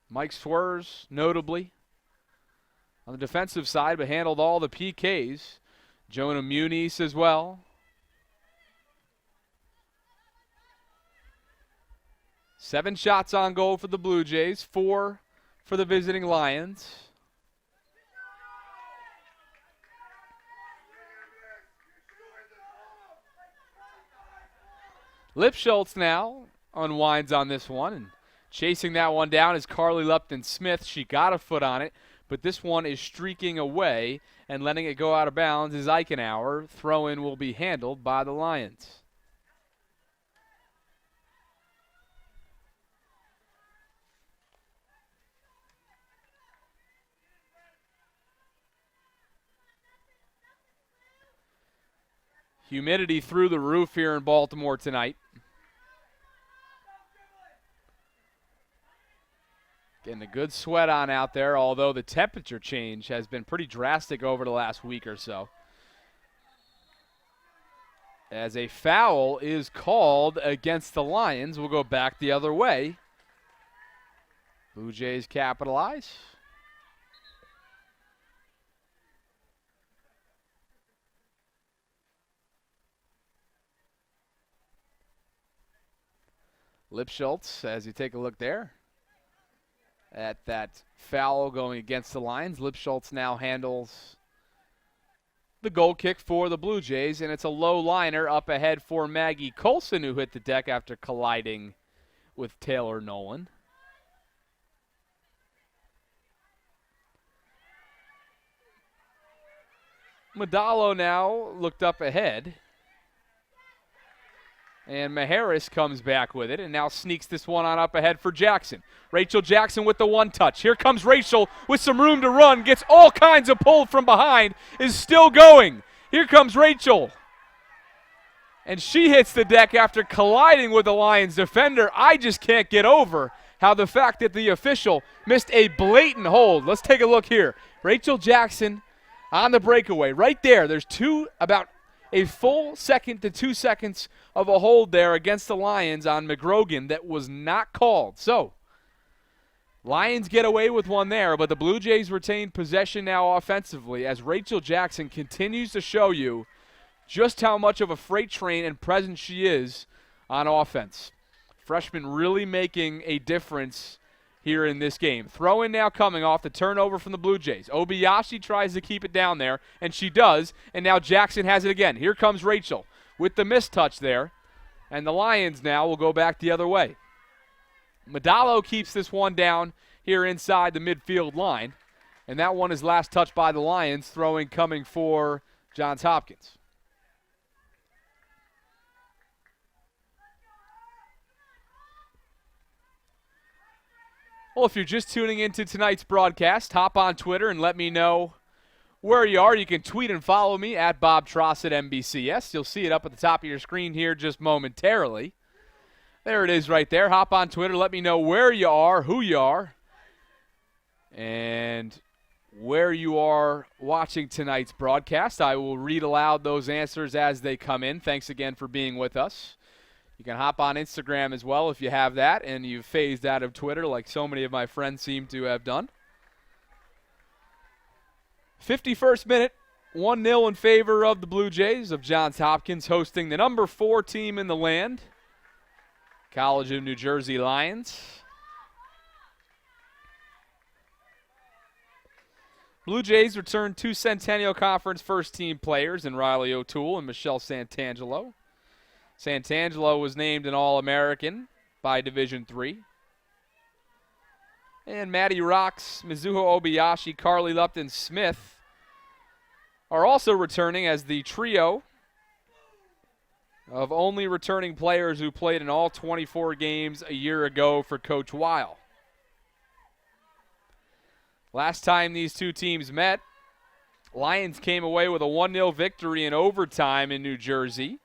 Mike Swerves, notably, on the defensive side, but handled all the PKs. Jonah Muniz as well. 7 shots on goal for the Blue Jays, 4 for the visiting Lions. Lipschultz now unwinds on this one, and chasing that one down is Carly Lupton-Smith. She got a foot on it, but this one is streaking away, and letting it go out of bounds is Eichenhauer. Throw-in will be handled by the Lions. Humidity through the roof here in Baltimore tonight. Getting a good sweat on out there, although the temperature change has been pretty drastic over the last week or so. As a foul is called against the Lions, we'll go back the other way. Blue Jays capitalize. Lipschultz, as you take a look there at that foul going against the Lions. Lipschultz now handles the goal kick for the Blue Jays, and it's a low liner up ahead for Maggie Colson, who hit the deck after colliding with Taylor Nolan. Madalo now looked up ahead. And Maharis comes back with it and now sneaks this one on up ahead for Jackson. Rachel Jackson with the one touch. Here comes Rachel with some room to run. Gets all kinds of pull from behind. Is still going. Here comes Rachel. And she hits the deck after colliding with the Lions defender. I just can't get over how the fact that the official missed a blatant hold. Let's take a look here. Rachel Jackson on the breakaway. Right there. There's about a full second to 2 seconds of a hold there against the Lions on McGrogan that was not called. So, Lions get away with one there, but the Blue Jays retain possession now offensively as Rachel Jackson continues to show you just how much of a freight train and presence she is on offense. Freshman really making a difference here in this game. Throw in now coming off the turnover from the Blue Jays. Obayashi tries to keep it down there, and she does, and now Jackson has it again. Here comes Rachel with the mistouch there, and the Lions now will go back the other way. Madalo keeps this one down here inside the midfield line, and that one is last touched by the Lions, throwing coming for Johns Hopkins. Well, if you're just tuning into tonight's broadcast, hop on Twitter and let me know where you are. You can tweet and follow me at Bob Tross at MBCS. You'll see it up at the top of your screen here just momentarily. There it is right there. Hop on Twitter. Let me know where you are, who you are, and where you are watching tonight's broadcast. I will read aloud those answers as they come in. Thanks again for being with us. You can hop on Instagram as well if you have that and you've phased out of Twitter like so many of my friends seem to have done. 51st minute, 1-0 in favor of the Blue Jays of Johns Hopkins, hosting the number 4 team in the land, College of New Jersey Lions. Blue Jays return 2 Centennial Conference first-team players in Riley O'Toole and Michelle Santangelo. Santangelo was named an All-American by Division III. And Maddie Rocks, Mizuho Obayashi, Carly Lupton-Smith are also returning as the trio of only returning players who played in all 24 games a year ago for Coach Weil. Last time these two teams met, Lions came away with a 1-0 victory in overtime in New Jersey.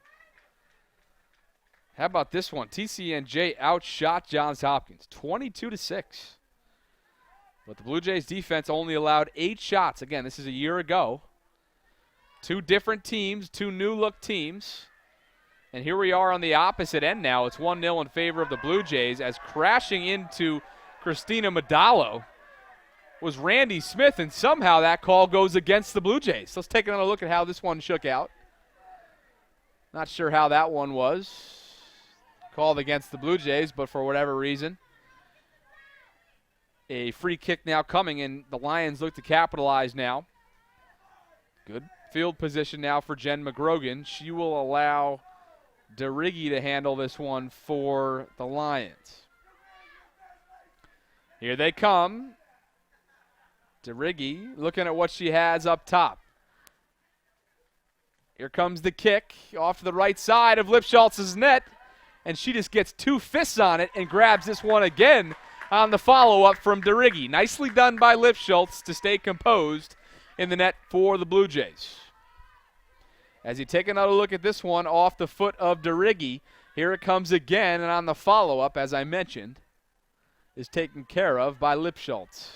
How about this one? TCNJ outshot Johns Hopkins 22-6. But the Blue Jays defense only allowed 8 shots. Again, this is a year ago. 2 different teams, 2 new-look teams. And here we are on the opposite end now. It's 1-0 in favor of the Blue Jays as crashing into Christina Madalo was Randy Smith, and somehow that call goes against the Blue Jays. Let's take another look at how this one shook out. Not sure how that one was called against the Blue Jays, but for whatever reason, a free kick now coming, and the Lions look to capitalize now. Good field position now for Jen McGrogan. She will allow DeRiggi to handle this one for the Lions. Here they come. DeRiggi looking at what she has up top. Here comes the kick off to the right side of Lipschultz's net, and she just gets 2 fists on it and grabs this one again on the follow-up from DeRiggi. Nicely done by Lipschultz to stay composed in the net for the Blue Jays. As you take another look at this one off the foot of DeRiggi, here it comes again, and on the follow-up, as I mentioned, is taken care of by Lipschultz.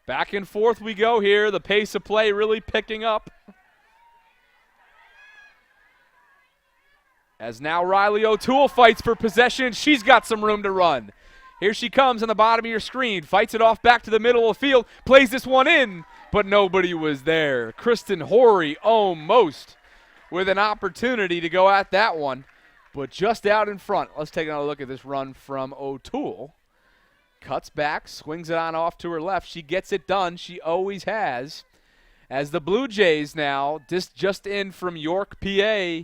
Back and forth we go here. The pace of play really picking up. As now Riley O'Toole fights for possession. She's got some room to run. Here she comes on the bottom of your screen. Fights it off back to the middle of the field. Plays this one in, but nobody was there. Kristen Horry almost with an opportunity to go at that one, but just out in front. Let's take another look at this run from O'Toole. Cuts back, swings it on off to her left. She gets it done. She always has. As the Blue Jays now, just in from York, PA,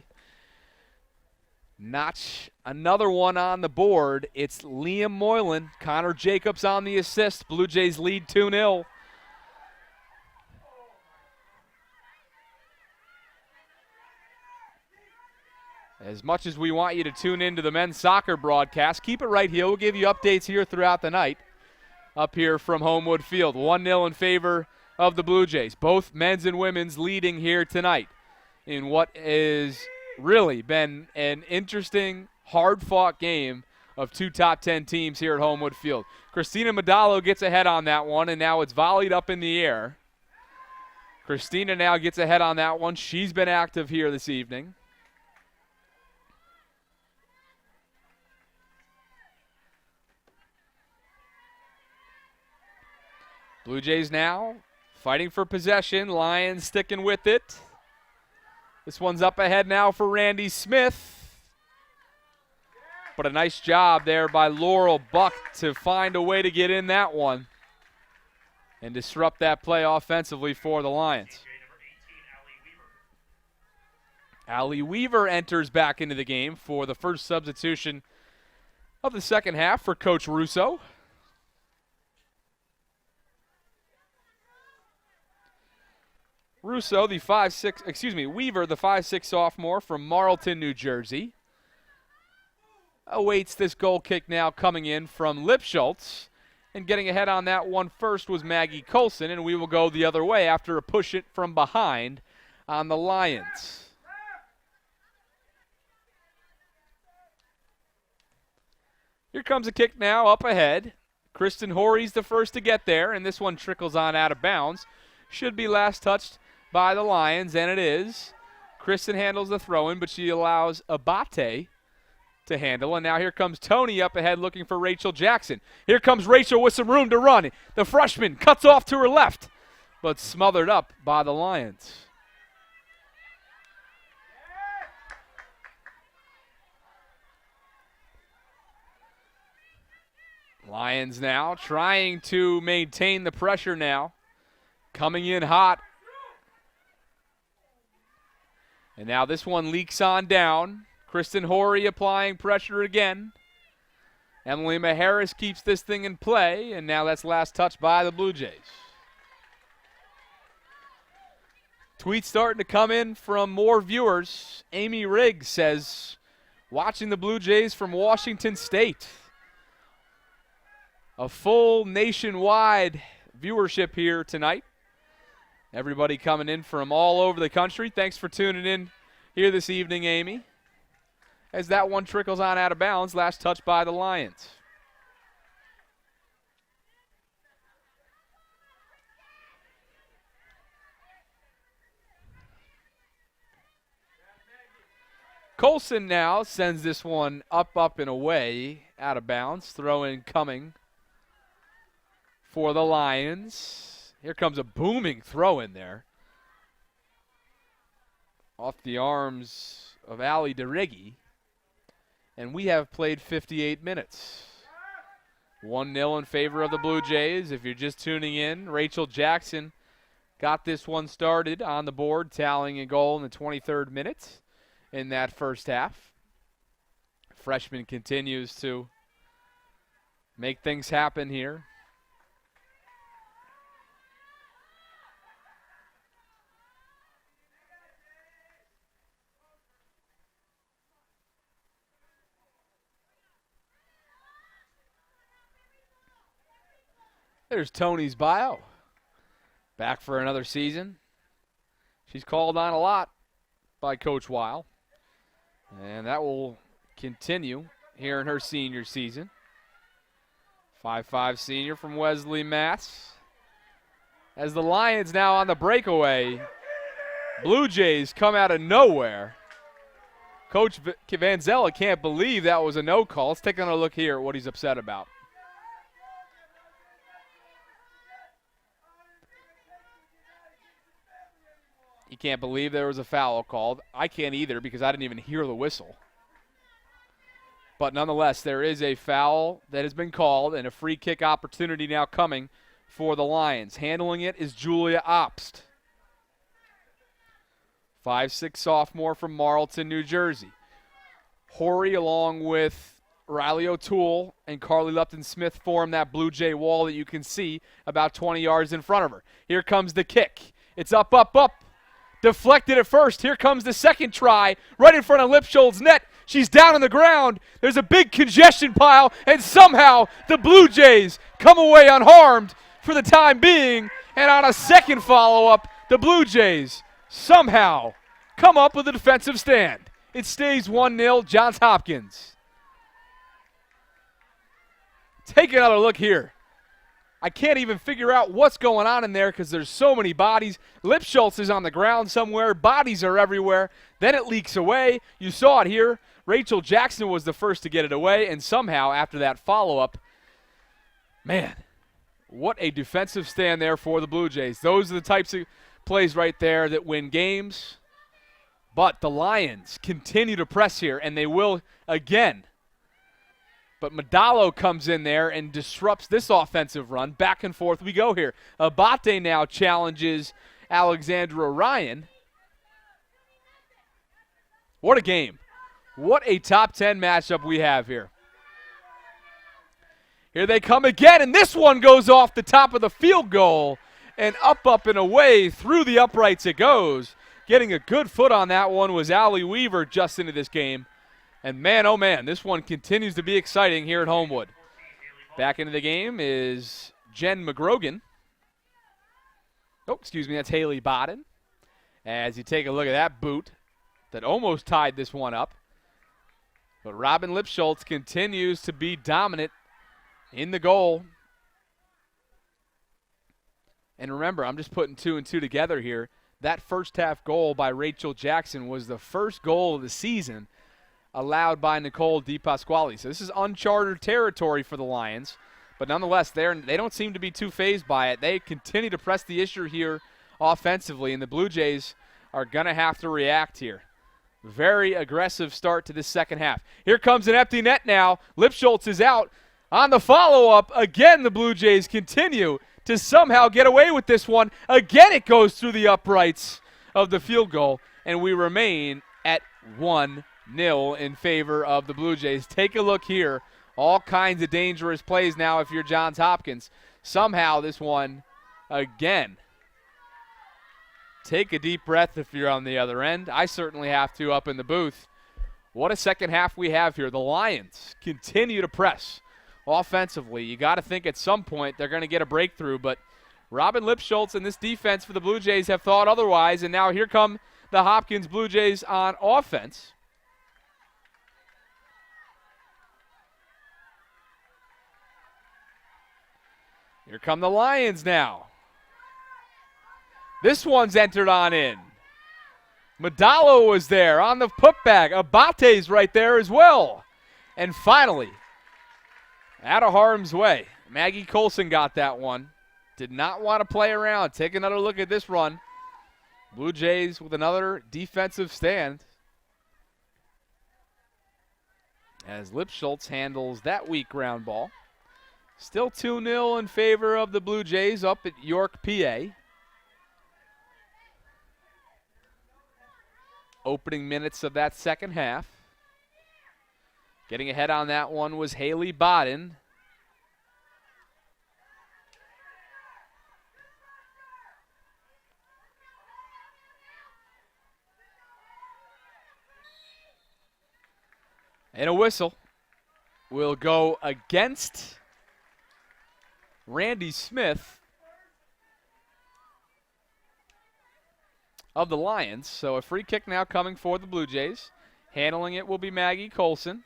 notch another one on the board. It's Liam Moylan. Connor Jacobs on the assist. Blue Jays lead 2-0. As much as we want you to tune into the men's soccer broadcast, keep it right here. We'll give you updates here throughout the night up here from Homewood Field. 1-0 in favor of the Blue Jays. Both men's and women's leading here tonight in what is really been an interesting, hard-fought game of 2 top 10 teams here at Homewood Field. Christina Madalo gets ahead on that one, and now it's volleyed up in the air. Christina now gets ahead on that one. She's been active here this evening. Blue Jays now fighting for possession. Lions sticking with it. This one's up ahead now for Randy Smith. But a nice job there by Laurel Buck to find a way to get in that one and disrupt that play offensively for the Lions. Allie Weaver enters back into the game for the first substitution of the second half for Coach Russo. Weaver, the 5'6" sophomore from Marlton, New Jersey, awaits this goal kick now coming in from Lipschultz. And getting ahead on that one first was Maggie Colson, and we will go the other way after a push it from behind on the Lions. Here comes a kick now up ahead. Kristen Horry's the first to get there, and this one trickles on out of bounds. Should be last touched by the Lions, and it is. Kristen handles the throw-in, but she allows Abate to handle, and now here comes Tony up ahead looking for Rachel Jackson. Here comes Rachel with some room to run. The freshman cuts off to her left, but smothered up by the Lions. Lions now trying to maintain the pressure now. Coming in hot. And now this one leaks on down. Kristen Horry applying pressure again. Emily Maharis keeps this thing in play, and now that's last touch by the Blue Jays. Tweets starting to come in from more viewers. Amy Riggs says, watching the Blue Jays from Washington State. A full nationwide viewership here tonight. Everybody coming in from all over the country. Thanks for tuning in here this evening, Amy. As that one trickles on out of bounds, last touch by the Lions. Colson now sends this one up and away, out of bounds. Throw in coming for the Lions. Here comes a booming throw in there. Off the arms of Ali DeRiggi. And we have played 58 minutes. 1-0 in favor of the Blue Jays. If you're just tuning in, Rachel Jackson got this one started on the board, tallying a goal in the 23rd minute in that first half. Freshman continues to make things happen here. There's Tony's bio. Back for another season. She's called on a lot by Coach Weil. And that will continue here in her senior season. 5'5" senior from Wesley, Mass. As the Lions now on the breakaway, Blue Jays come out of nowhere. Coach Vanzella can't believe that was a no call. Let's take another look here at what he's upset about. He can't believe there was a foul called. I can't either because I didn't even hear the whistle. But nonetheless, there is a foul that has been called and a free kick opportunity now coming for the Lions. Handling it is Julia Obst. 5'6" sophomore from Marlton, New Jersey. Horry along with Riley O'Toole and Carly Lupton-Smith form that Blue Jay wall that you can see about 20 yards in front of her. Here comes the kick. It's up. Deflected at first. Here comes the second try right in front of Lipschultz's net. She's down on the ground. There's a big congestion pile, and somehow the Blue Jays come away unharmed for the time being. And on a second follow-up, the Blue Jays somehow come up with a defensive stand. It stays 1-0, Johns Hopkins. Take another look here. I can't even figure out what's going on in there because there's so many bodies. Lipschultz is on the ground somewhere. Bodies are everywhere. Then it leaks away. You saw it here. Rachel Jackson was the first to get it away, and somehow after that follow-up, man, What a defensive stand there for the Blue Jays. Those are the types of plays right there that win games. But the Lions continue to press here, and they will again. But Madalo comes in there and disrupts this offensive run. Back and forth we go here. Abate now challenges Alexandra Ryan. What a game. What a top 10 matchup we have here. Here they come again, and this one goes off the top of the field goal. And up, and away, through the uprights it goes. Getting a good foot on that one was Allie Weaver just into this game. And man, oh man, this one continues to be exciting here at Homewood. Back into the game is Jen McGrogan. Oh, excuse me, that's Haley Bodden. As you take a look at that boot that almost tied this one up. But Robin Lipschultz continues to be dominant in the goal. And remember, I'm just putting 2 and 2 together here. That first half goal by Rachel Jackson was the first goal of the season allowed by Nicole DePasquale. So this is uncharted territory for the Lions. But nonetheless, they don't seem to be too fazed by it. They continue to press the issue here offensively, and the Blue Jays are going to have to react here. Very aggressive start to this second half. Here comes an empty net now. Lipschultz is out. On the follow-up, again the Blue Jays continue to somehow get away with this one. Again it goes through the uprights of the field goal, and we remain at 1-0 in favor of the Blue Jays. Take a look here. All kinds of dangerous plays now if you're Johns Hopkins. Somehow this one, again, take a deep breath if you're on the other end. I certainly have to up in the booth. What a second half we have here. The Lions continue to press offensively. You got to think at some point they're going to get a breakthrough, but Robin Lipschultz and this defense for the Blue Jays have thought otherwise, and now here come the Hopkins Blue Jays on offense. Here come the Lions now. This one's entered on in. Madalo was there on the putback. Abate's right there as well. And finally, out of harm's way, Maggie Colson got that one. Did not want to play around. Take another look at this run. Blue Jays with another defensive stand. As Lipschultz handles that weak ground ball. Still 2-0 in favor of the Blue Jays up at York, PA. Opening minutes of that second half. Getting ahead on that one was Haley Bodden. And a whistle will go against Randy Smith of the Lions. So a free kick now coming for the Blue Jays. Handling it will be Maggie Colson.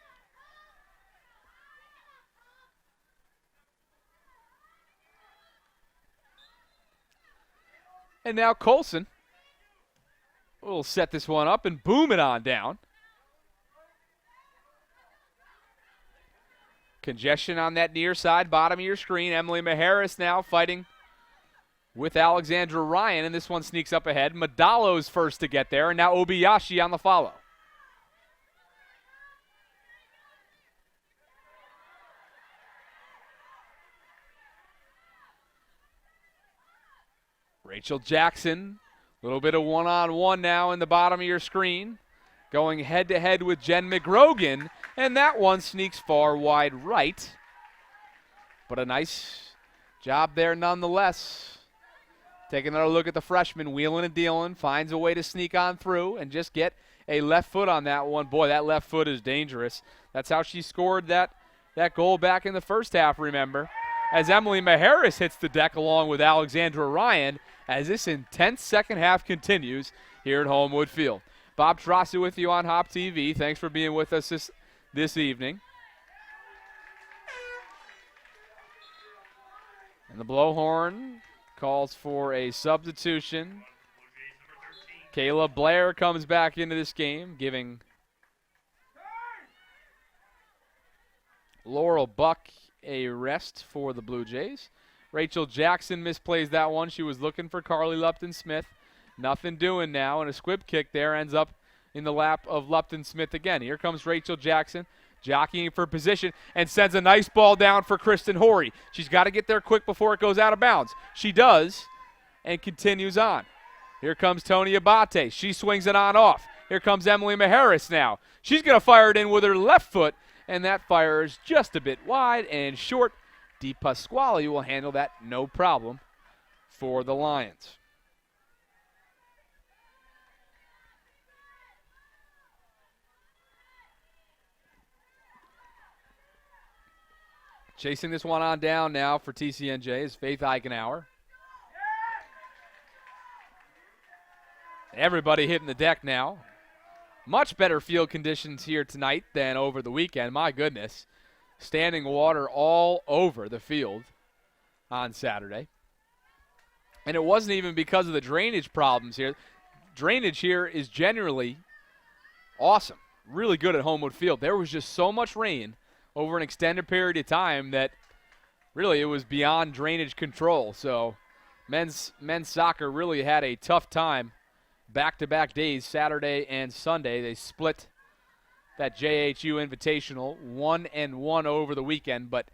And now Colson will set this one up and boom it on down. Congestion on that near side, bottom of your screen. Emily Maharis now fighting with Alexandra Ryan, and this one sneaks up ahead. Madalo's first to get there, and now Obayashi on the follow. Rachel Jackson, a little bit of one-on-one now in the bottom of your screen. Going head-to-head with Jen McGrogan, and that one sneaks far wide right. But a nice job there nonetheless. Take another look at the freshman, wheeling and dealing, finds a way to sneak on through and just get a left foot on that one. Boy, that left foot is dangerous. That's how she scored that goal back in the first half, remember. As Emily Maharis hits the deck along with Alexandra Ryan as this intense second half continues here at Homewood Field. Bob Trossi with you on HopTV. Thanks for being with us this evening. And the blowhorn calls for a substitution. Kayla Blair comes back into this game, giving Laurel Buck a rest for the Blue Jays. Rachel Jackson misplays that one. She was looking for Carly Lupton-Smith. Nothing doing now, and a squib kick there ends up in the lap of Lupton-Smith again. Here comes Rachel Jackson, jockeying for position, and sends a nice ball down for Kristen Horry. She's got to get there quick before it goes out of bounds. She does, and continues on. Here comes Tony Abate. She swings it on off. Here comes Emily Maharis now. She's going to fire it in with her left foot, and that fire is just a bit wide and short. Di Pasquale will handle that no problem for the Lions. Chasing this one on down now for TCNJ is Faith Eichenhauer. Everybody hitting the deck now. Much better field conditions here tonight than over the weekend. My goodness. Standing water all over the field on Saturday. And it wasn't even because of the drainage problems here. Drainage here is generally awesome. Really good at Homewood Field. There was just so much rain over an extended period of time that really it was beyond drainage control. So men's soccer really had a tough time back-to-back days, Saturday and Sunday. They split that JHU Invitational 1-1 over the weekend, but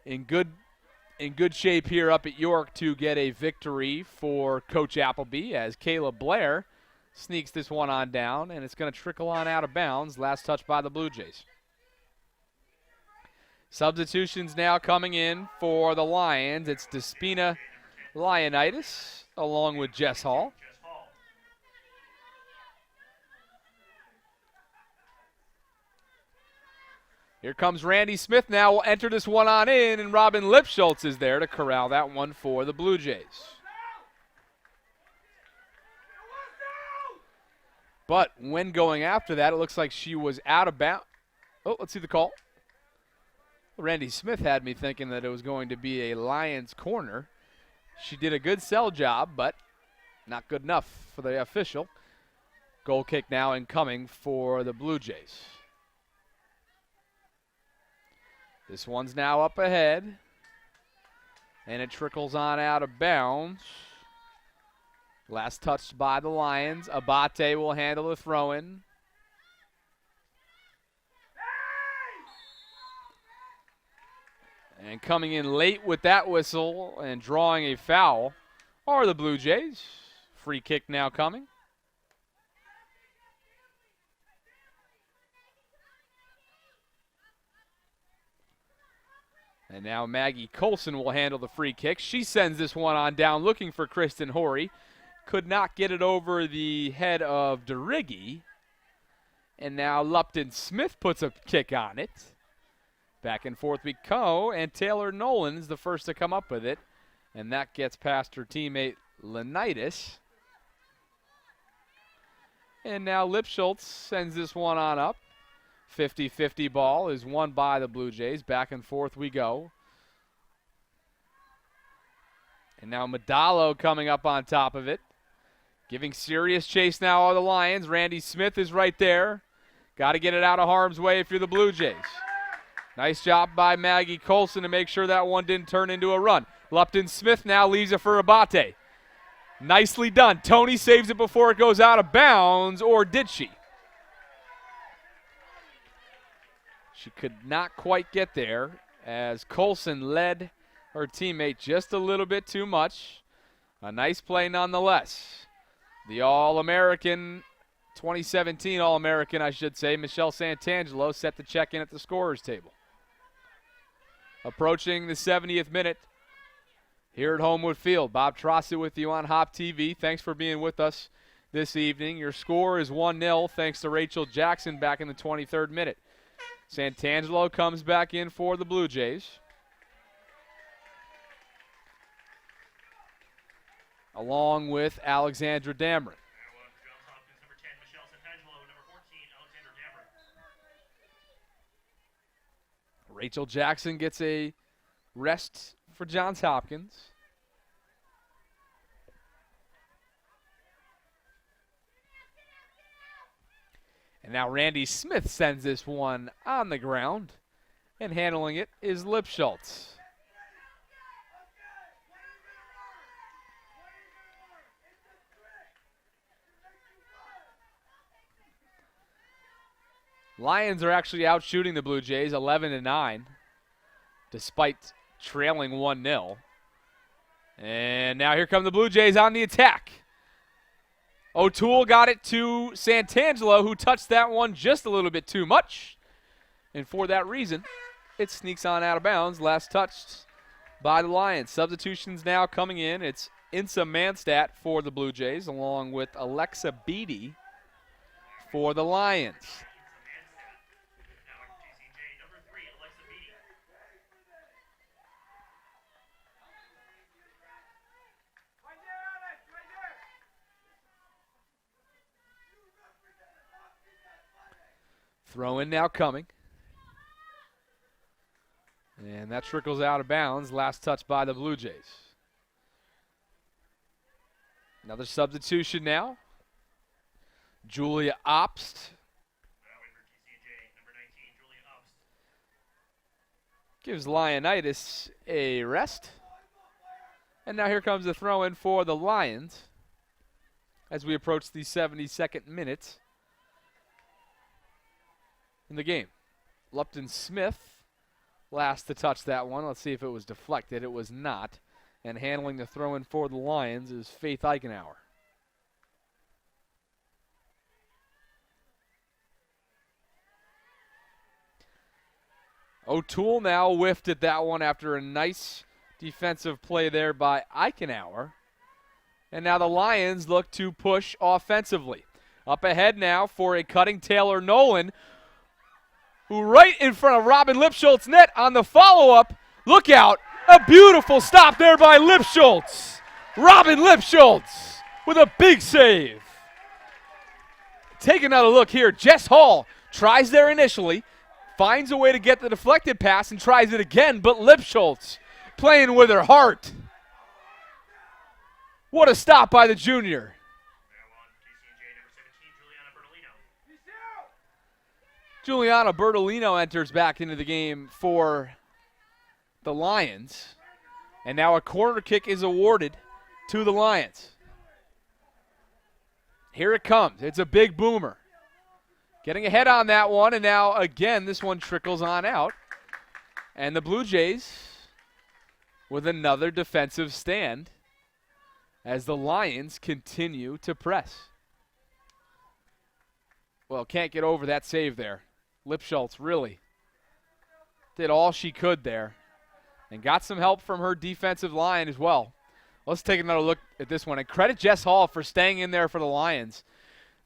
in good shape here up at York to get a victory for Coach Appleby as Kayla Blair sneaks this one on down, and it's going to trickle on out of bounds. Last touch by the Blue Jays. Substitutions now coming in for the Lions. It's Despina Leonidas along with Jess Hall. Here comes Randy Smith now. Will enter this one on in, and Robin Lipschultz is there to corral that one for the Blue Jays. But when going after that, it looks like she was out of bounds. Oh, let's see the call. Randy Smith had me thinking that it was going to be a Lions corner. She did a good sell job, but not good enough for the official. Goal kick now incoming for the Blue Jays. This one's now up ahead, and it trickles on out of bounds. Last touched by the Lions. Abate will handle the throw-in. And coming in late with that whistle and drawing a foul are the Blue Jays. Free kick now coming. And now Maggie Colson will handle the free kick. She sends this one on down looking for Kristen Horry. Could not get it over the head of DeRiggi. And now Lupton Smith puts a kick on it. Back and forth we go, and Taylor Nolan's the first to come up with it. And that gets past her teammate Leonidas. And now Lipschultz sends this one on up. 50-50 ball is won by the Blue Jays. Back and forth we go. And now Madalo coming up on top of it. Giving serious chase now are the Lions. Randy Smith is right there. Got to get it out of harm's way if you're the Blue Jays. Nice job by Maggie Colson to make sure that one didn't turn into a run. Lupton Smith now leaves it for Abate. Nicely done. Tony saves it before it goes out of bounds, or did she? She could not quite get there as Colson led her teammate just a little bit too much. A nice play nonetheless. The All-American, 2017 All-American, I should say, Michelle Santangelo set the check-in at the scorer's table. Approaching the 70th minute here at Homewood Field. Bob Trossett with you on HopTV. Thanks for being with us this evening. Your score is 1-0 thanks to Rachel Jackson back in the 23rd minute. Santangelo comes back in for the Blue Jays. Along with Alexandra Dameron. Rachel Jackson gets a rest for Johns Hopkins. And now Randy Smith sends this one on the ground, and handling it is Lipschultz. Lions are actually out shooting the Blue Jays 11-9, despite trailing 1-0. And now here come the Blue Jays on the attack. O'Toole got it to Santangelo, who touched that one just a little bit too much. And for that reason, it sneaks on out of bounds. Last touched by the Lions. Substitutions now coming in. It's Insa Mannstat for the Blue Jays, along with Alexa Beatty for the Lions. Now in TCNJ, number 3, Alexa Beatty. Throw in now coming. And that trickles out of bounds. Last touch by the Blue Jays. Another substitution now. Julia Obst Now in for TCNJ, number 19, Julia Obst. gives Lionitis a rest. And now here comes the throw in for the Lions as we approach the 72nd minute in the game. Lupton Smith last to touch that one. Let's see if it was deflected. It was not. And handling the throw in for the Lions is Faith Eichenhauer. O'Toole now whiffed at that one after a nice defensive play there by Eichenhauer. And now the Lions look to push offensively. Up ahead now for a cutting Taylor Nolan, who right in front of Robin Lipschultz' net on the follow-up. Look out. A beautiful stop there by Lipschultz. Robin Lipschultz with a big save. Take another look here. Jess Hall tries there initially, finds a way to get the deflected pass and tries it again, but Lipschultz playing with her heart. What a stop by the junior. Now on TCNJ, number 17, Juliana Bertolino. Juliana Bertolino enters back into the game for the Lions. And now a corner kick is awarded to the Lions. Here it comes. It's a big boomer. Getting ahead on that one, and now again this one trickles on out. And the Blue Jays with another defensive stand as the Lions continue to press. Well, can't get over that save there. Lipschultz really did all she could there and got some help from her defensive line as well. Let's take another look at this one. And credit Jess Hall for staying in there for the Lions.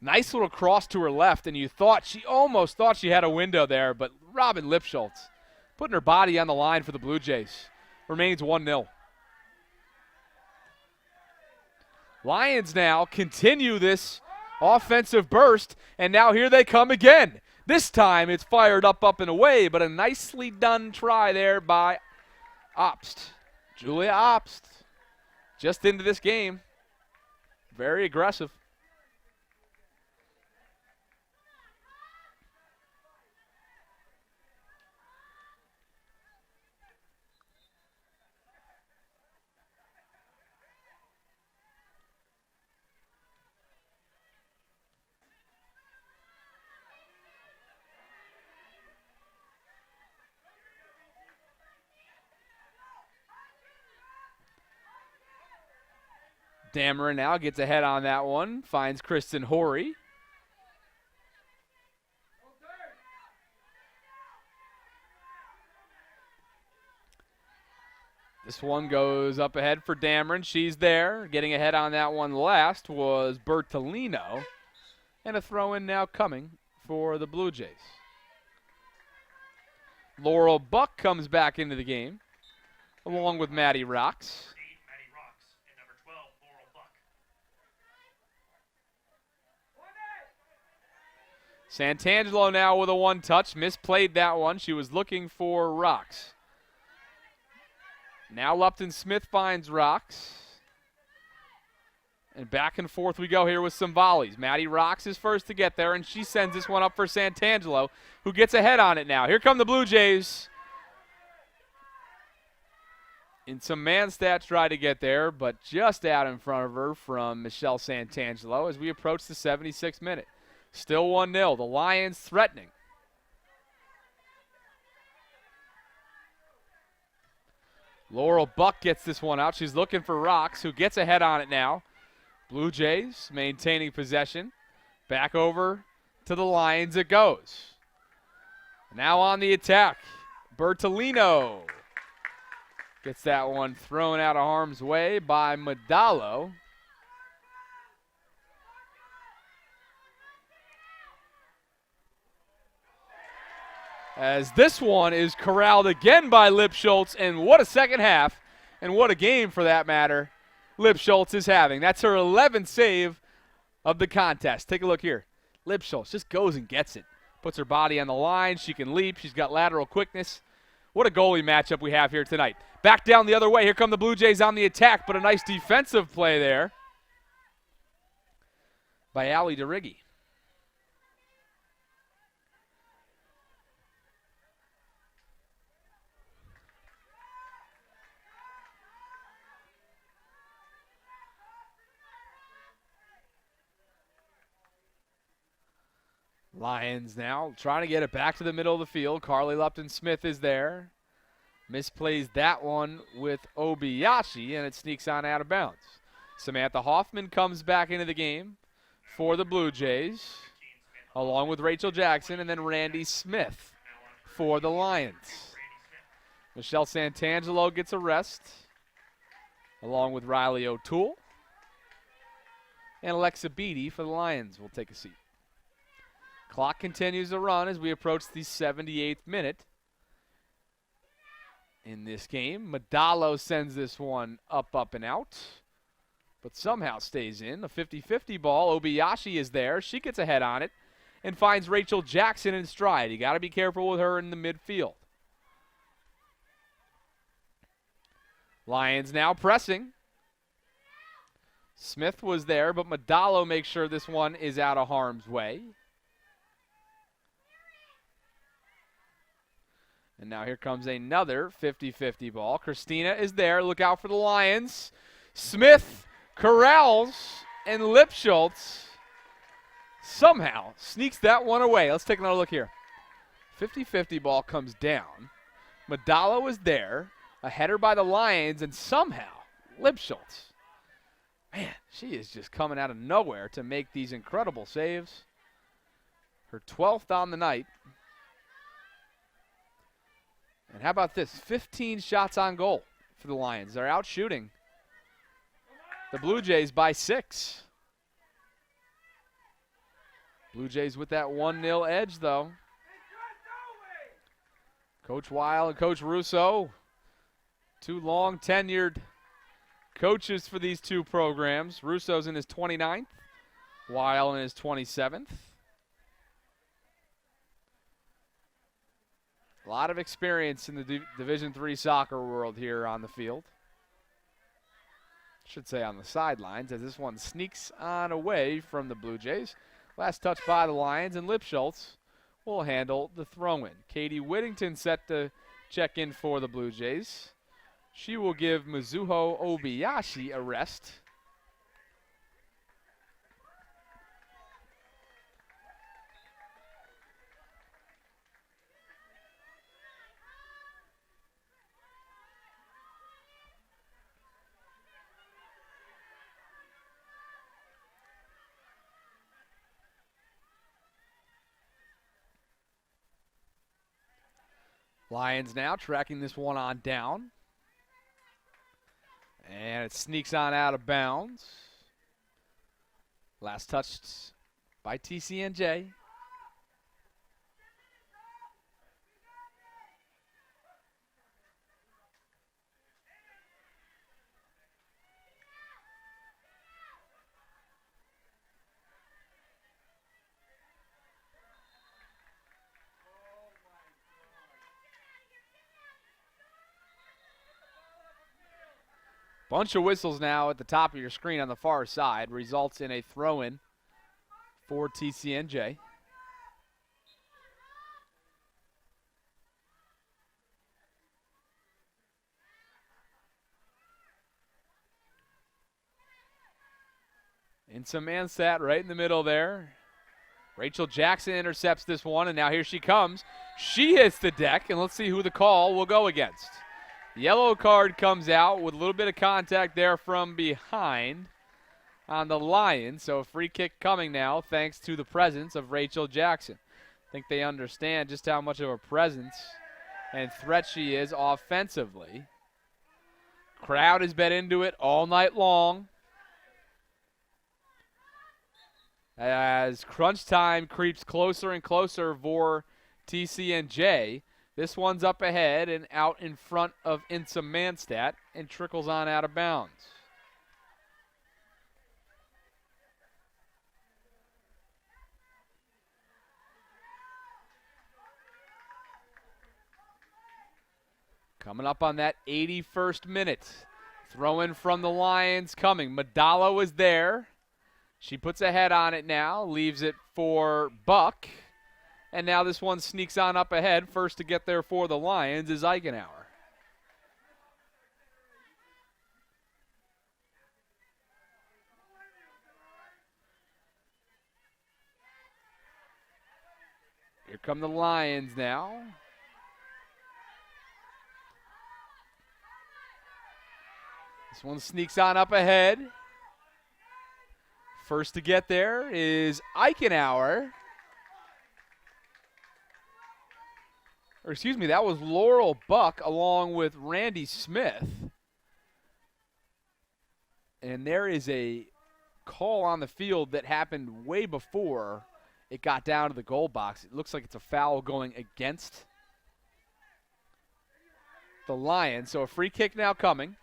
Nice little cross to her left, and she almost thought she had a window there, but Robin Lipschultz putting her body on the line for the Blue Jays. Remains 1-0. Lions now continue this offensive burst, and now here they come again. This time it's fired up and away, but a nicely done try there by Obst. Julia Obst just into this game. Very aggressive. Dameron now gets ahead on that one, finds Kristen Horry. This one goes up ahead for Dameron. She's there. Getting ahead on that one last was Bertolino. And a throw-in now coming for the Blue Jays. Laurel Buck comes back into the game, along with Maddie Rocks. Santangelo now with a one-touch. Misplayed that one. She was looking for Rocks. Now Lupton Smith finds Rocks. And back and forth we go here with some volleys. Maddie Rocks is first to get there, and she sends this one up for Santangelo, who gets ahead on it now. Here come the Blue Jays. And some Mannstat try to get there, but just out in front of her from Michelle Santangelo as we approach the 76th minute. Still 1-0. The Lions threatening. Laurel Buck gets this one out. She's looking for Rocks, who gets ahead on it now. Blue Jays maintaining possession. Back over to the Lions it goes. Now on the attack, Bertolino gets that one thrown out of harm's way by Medallo. As this one is corralled again by Lipschultz, and what a second half, and what a game for that matter Lipschultz is having. That's her 11th save of the contest. Take a look here. Lipschultz just goes and gets it. Puts her body on the line. She can leap. She's got lateral quickness. What a goalie matchup we have here tonight. Back down the other way. Here come the Blue Jays on the attack, but a nice defensive play there by Allie DeRiggi. Lions now trying to get it back to the middle of the field. Carly Lupton-Smith is there. Misplays that one with Obayashi, and it sneaks on out of bounds. Samantha Hoffman comes back into the game for the Blue Jays, along with Rachel Jackson, and then Randy Smith for the Lions. Michelle Santangelo gets a rest, along with Riley O'Toole. And Alexa Beatty for the Lions will take a seat. Clock continues to run as we approach the 78th minute in this game. Medallo sends this one up, and out, but somehow stays in. A 50-50 ball. Obayashi is there. She gets ahead on it and finds Rachel Jackson in stride. You got to be careful with her in the midfield. Lions now pressing. Smith was there, but Medallo makes sure this one is out of harm's way. And now here comes another 50-50 ball. Christina is there. Look out for the Lions. Smith corrals, and Lipschultz somehow sneaks that one away. Let's take another look here. 50-50 ball comes down. Medallo is there. A header by the Lions, and somehow Lipschultz. Man, she is just coming out of nowhere to make these incredible saves. Her 12th on the night. And how about this? 15 shots on goal for the Lions. They're out shooting the Blue Jays by 6. Blue Jays with that 1-0 edge, though. Coach Weil and Coach Russo, two long tenured coaches for these two programs. Russo's in his 29th, Weil in his 27th. A lot of experience in the Division III soccer world here on the field. Should say on the sidelines, as this one sneaks on away from the Blue Jays. Last touch by the Lions, and Lipschultz will handle the throw-in. Katie Whittington set to check in for the Blue Jays. She will give Mizuho Obayashi a rest. Lions now tracking this one on down. And it sneaks on out of bounds. Last touched by TCNJ. Bunch of whistles now at the top of your screen on the far side. Results in a throw-in for TCNJ. Insa Manstat right in the middle there. Rachel Jackson intercepts this one, and now here she comes. She hits the deck, and let's see who the call will go against. Yellow card comes out with a little bit of contact there from behind on the Lions. So a free kick coming now thanks to the presence of Rachel Jackson. I think they understand just how much of a presence and threat she is offensively. Crowd has been into it all night long. As crunch time creeps closer and closer for TCNJ, this one's up ahead and out in front of Insa Manstadt and trickles on out of bounds. Coming up on that 81st minute. Throw in from the Lions coming. Madala was there. She puts a head on it now, leaves it for Buck. And now this one sneaks on up ahead. First to get there for the Lions is Eichenhauer. Here come the Lions now. This one sneaks on up ahead. First to get there is Eichenhauer. Or excuse me, that was Laurel Buck along with Randy Smith. And there is a call on the field that happened way before it got down to the goal box. It looks like it's a foul going against the Lions. So a free kick now coming.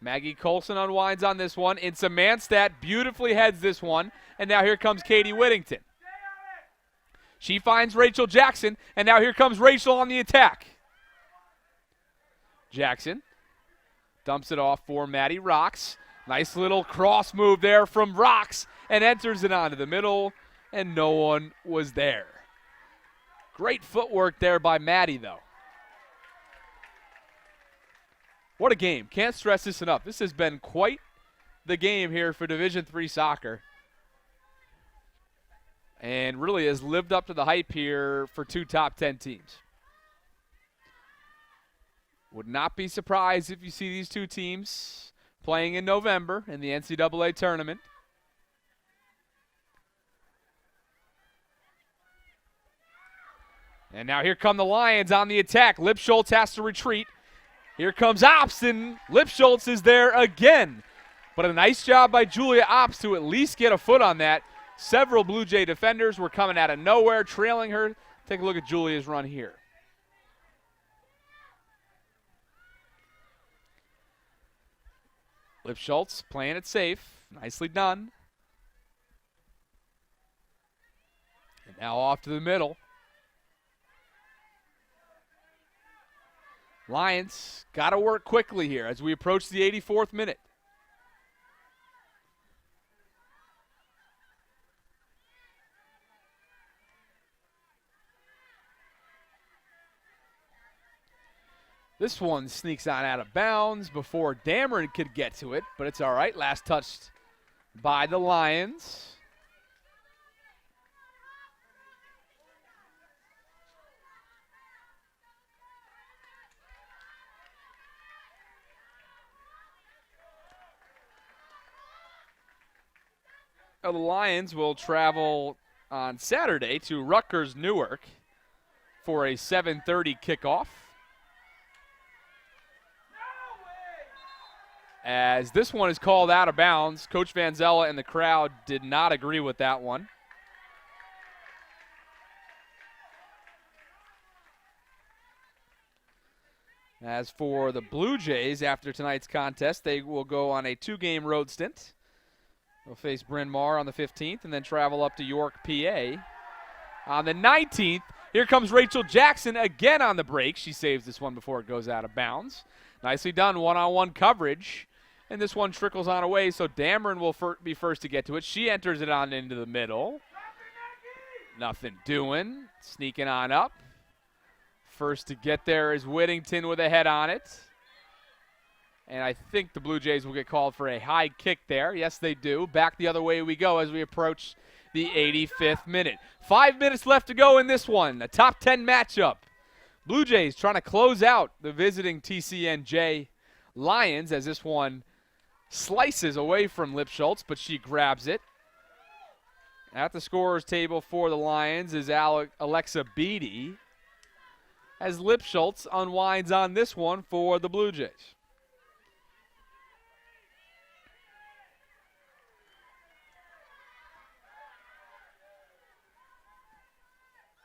Maggie Colson unwinds on this one. Insa Manstadt beautifully heads this one. And now here comes Katie Whittington. She finds Rachel Jackson, and now here comes Rachel on the attack. Jackson dumps it off for Maddie Rocks. Nice little cross move there from Rocks, and enters it onto the middle, and no one was there. Great footwork there by Maddie, though. What a game. Can't stress this enough. This has been quite the game here for Division III soccer. And really has lived up to the hype here for two top 10 teams. Would not be surprised if you see these two teams playing in November in the NCAA tournament. And now here come the Lions on the attack. Lipschultz has to retreat. Here comes Ops, and Lipschultz is there again. But a nice job by Julia Ops to at least get a foot on that. Several Blue Jay defenders were coming out of nowhere, trailing her. Take a look at Julia's run here. Lipschultz playing it safe. Nicely done. And now off to the middle. Lions got to work quickly here as we approach the 84th minute. This one sneaks on out of bounds before Dameron could get to it, but it's all right. Last touched by the Lions. The Lions will travel on Saturday to Rutgers Newark for a 7:30 kickoff. As this one is called out of bounds, Coach Van Zella and the crowd did not agree with that one. As for the Blue Jays, after tonight's contest, they will go on a 2-game road stint. They'll face Bryn Mawr on the 15th and then travel up to York, PA. On the 19th, here comes Rachel Jackson again on the break. She saves this one before it goes out of bounds. Nicely done, one-on-one coverage. And this one trickles on away, so Dameron will be first to get to it. She enters it on into the middle. Nothing doing. Sneaking on up. First to get there is Whittington with a head on it. And I think the Blue Jays will get called for a high kick there. Yes, they do. Back the other way we go as we approach the 85th minute. 5 minutes left to go in this one. A top 10 matchup Blue Jays trying to close out the visiting TCNJ Lions as this one slices away from Lipschultz, but she grabs it. At the scorer's table for the Lions is Alexa Beatty as Lipschultz unwinds on this one for the Blue Jays.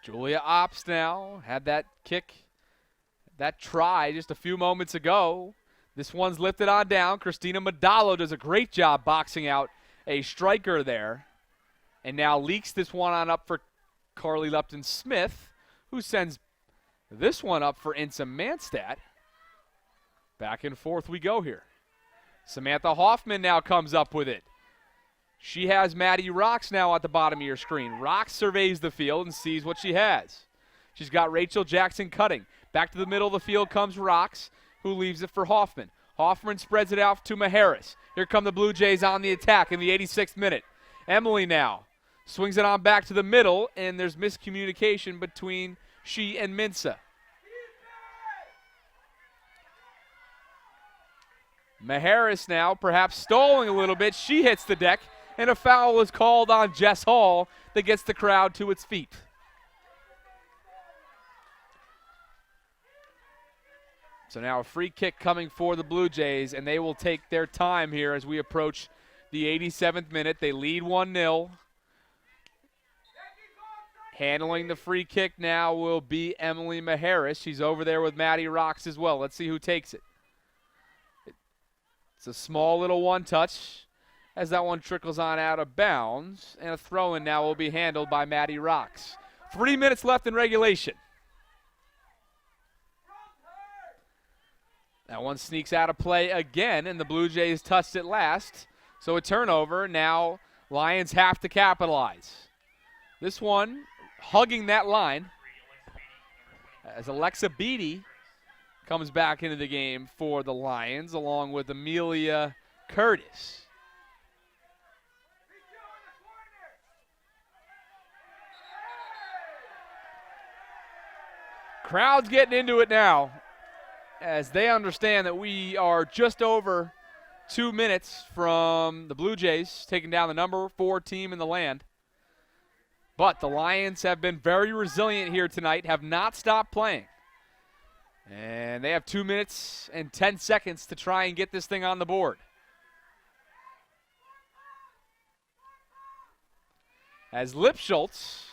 Julia Ops now had that kick, that try just a few moments ago. This one's lifted on down. Christina Madalo does a great job boxing out a striker there. And now leaks this one on up for Carly Lupton-Smith, who sends this one up for Insa Manstadt. Back and forth we go here. Samantha Hoffman now comes up with it. She has Maddie Rocks now at the bottom of your screen. Rocks surveys the field and sees what she has. She's got Rachel Jackson cutting. Back to the middle of the field comes Rocks, who leaves it for Hoffman. Hoffman spreads it out to Maharis. Here come the Blue Jays on the attack in the 86th minute. Emily now swings it on back to the middle, and there's miscommunication between she and Minsa. Maharis now perhaps stalling a little bit. She hits the deck, and a foul is called on Jess Hall that gets the crowd to its feet. So now a free kick coming for the Blue Jays, and they will take their time here as we approach the 87th minute. They lead 1-0. Handling the free kick now will be Emily Maharis. She's over there with Maddie Rocks as well. Let's see who takes it. It's a small little one-touch as that one trickles on out of bounds, and a throw-in now will be handled by Maddie Rocks. 3 minutes left in regulation. That one sneaks out of play again, and the Blue Jays touched it last. So a turnover. Now Lions have to capitalize. This one hugging that line as Alexa Beatty comes back into the game for the Lions along with Amelia Curtis. Crowd's getting into it now as they understand that we are just over 2 minutes from the Blue Jays taking down the number 4 team in the land. But the Lions have been very resilient here tonight, have not stopped playing. And they have 2 minutes and 10 seconds to try and get this thing on the board. As Lipschultz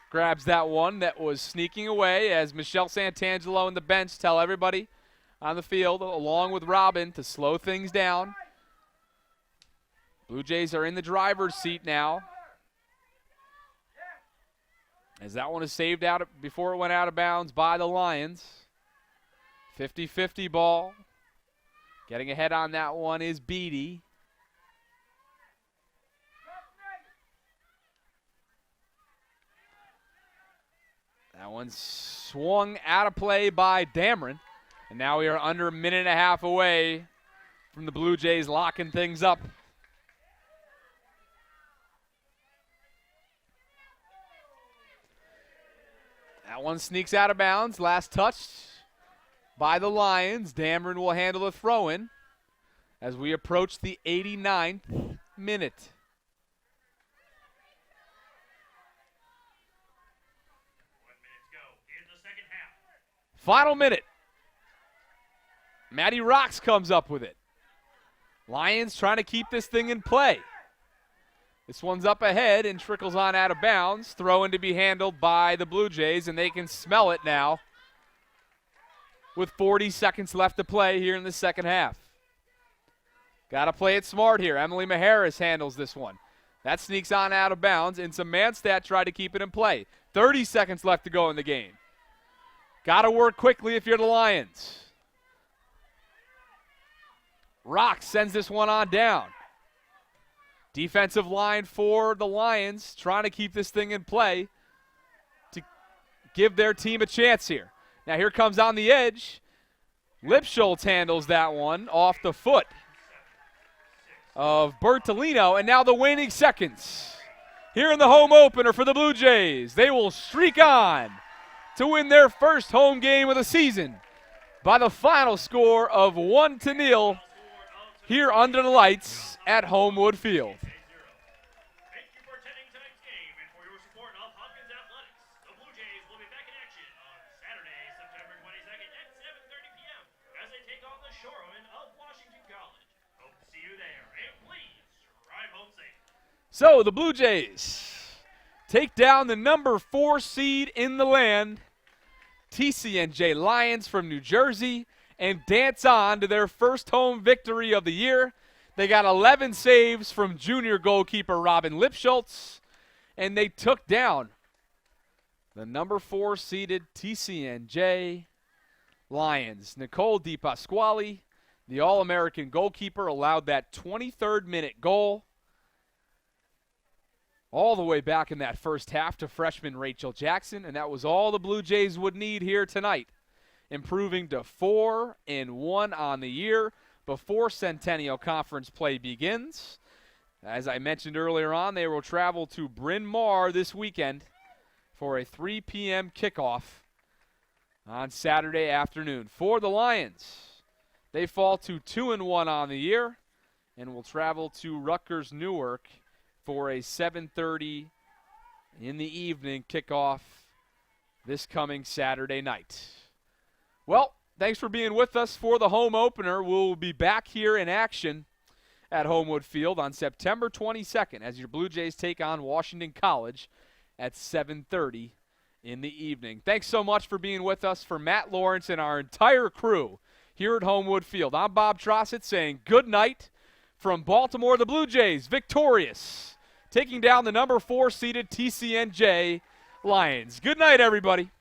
grabs that one that was sneaking away, as Michelle Santangelo and the bench tell everybody on the field, along with Robin, to slow things down. Blue Jays are in the driver's seat now, as that one is saved out before it went out of bounds by the Lions. 50-50 ball. Getting ahead on that one is Beatty. That one swung out of play by Dameron. And now we are under a minute and a half away from the Blue Jays locking things up. That one sneaks out of bounds. Last touch by the Lions. Dameron will handle the throw-in as we approach the 89th minute. Final minute. Maddie Rocks comes up with it. Lions trying to keep this thing in play. This one's up ahead and trickles on out of bounds. Throw-in to be handled by the Blue Jays, and they can smell it now with 40 seconds left to play here in the second half. Got to play it smart here. Emily Maharis handles this one. That sneaks on out of bounds, and some Manstadt tried to keep it in play. 30 seconds left to go in the game. Got to work quickly if you're the Lions. Rocks sends this one on down. Defensive line for the Lions trying to keep this thing in play to give their team a chance here. Now here comes on the edge. Lipschultz handles that one off the foot of Bertolino, and now the waning seconds here in the home opener for the Blue Jays. They will streak on to win their first home game of the season by the final score of 1-0 here under the lights at Homewood Field. Thank you for attending tonight's game and for your support of Hopkins Athletics. The Blue Jays will be back in action on Saturday, September 22nd at 7:30 p.m. as they take on the Shoremen of Washington College. Hope to see you there, and please drive home safe. So the Blue Jays take down the number 4 seed in the land, TCNJ Lions from New Jersey, and dance on to their first home victory of the year. They got 11 saves from junior goalkeeper Robin Lipschultz, and they took down the number 4 seeded TCNJ Lions. Nicole DiPasquale, the All-American goalkeeper, allowed that 23rd minute goal all the way back in that first half to freshman Rachel Jackson, and that was all the Blue Jays would need here tonight, improving to 4-1 on the year before Centennial Conference play begins. As I mentioned earlier on, they will travel to Bryn Mawr this weekend for a 3 p.m. kickoff on Saturday afternoon. For the Lions, they fall to 2-1 on the year and will travel to Rutgers Newark for a 7:30 in the evening kickoff this coming Saturday night. Well, thanks for being with us for the home opener. We'll be back here in action at Homewood Field on September 22nd as your Blue Jays take on Washington College at 7:30 in the evening. Thanks so much for being with us. For Matt Lawrence and our entire crew here at Homewood Field, I'm Bob Trossett saying good night from Baltimore. The Blue Jays victorious, taking down the number 4 seeded TCNJ Lions. Good night, everybody.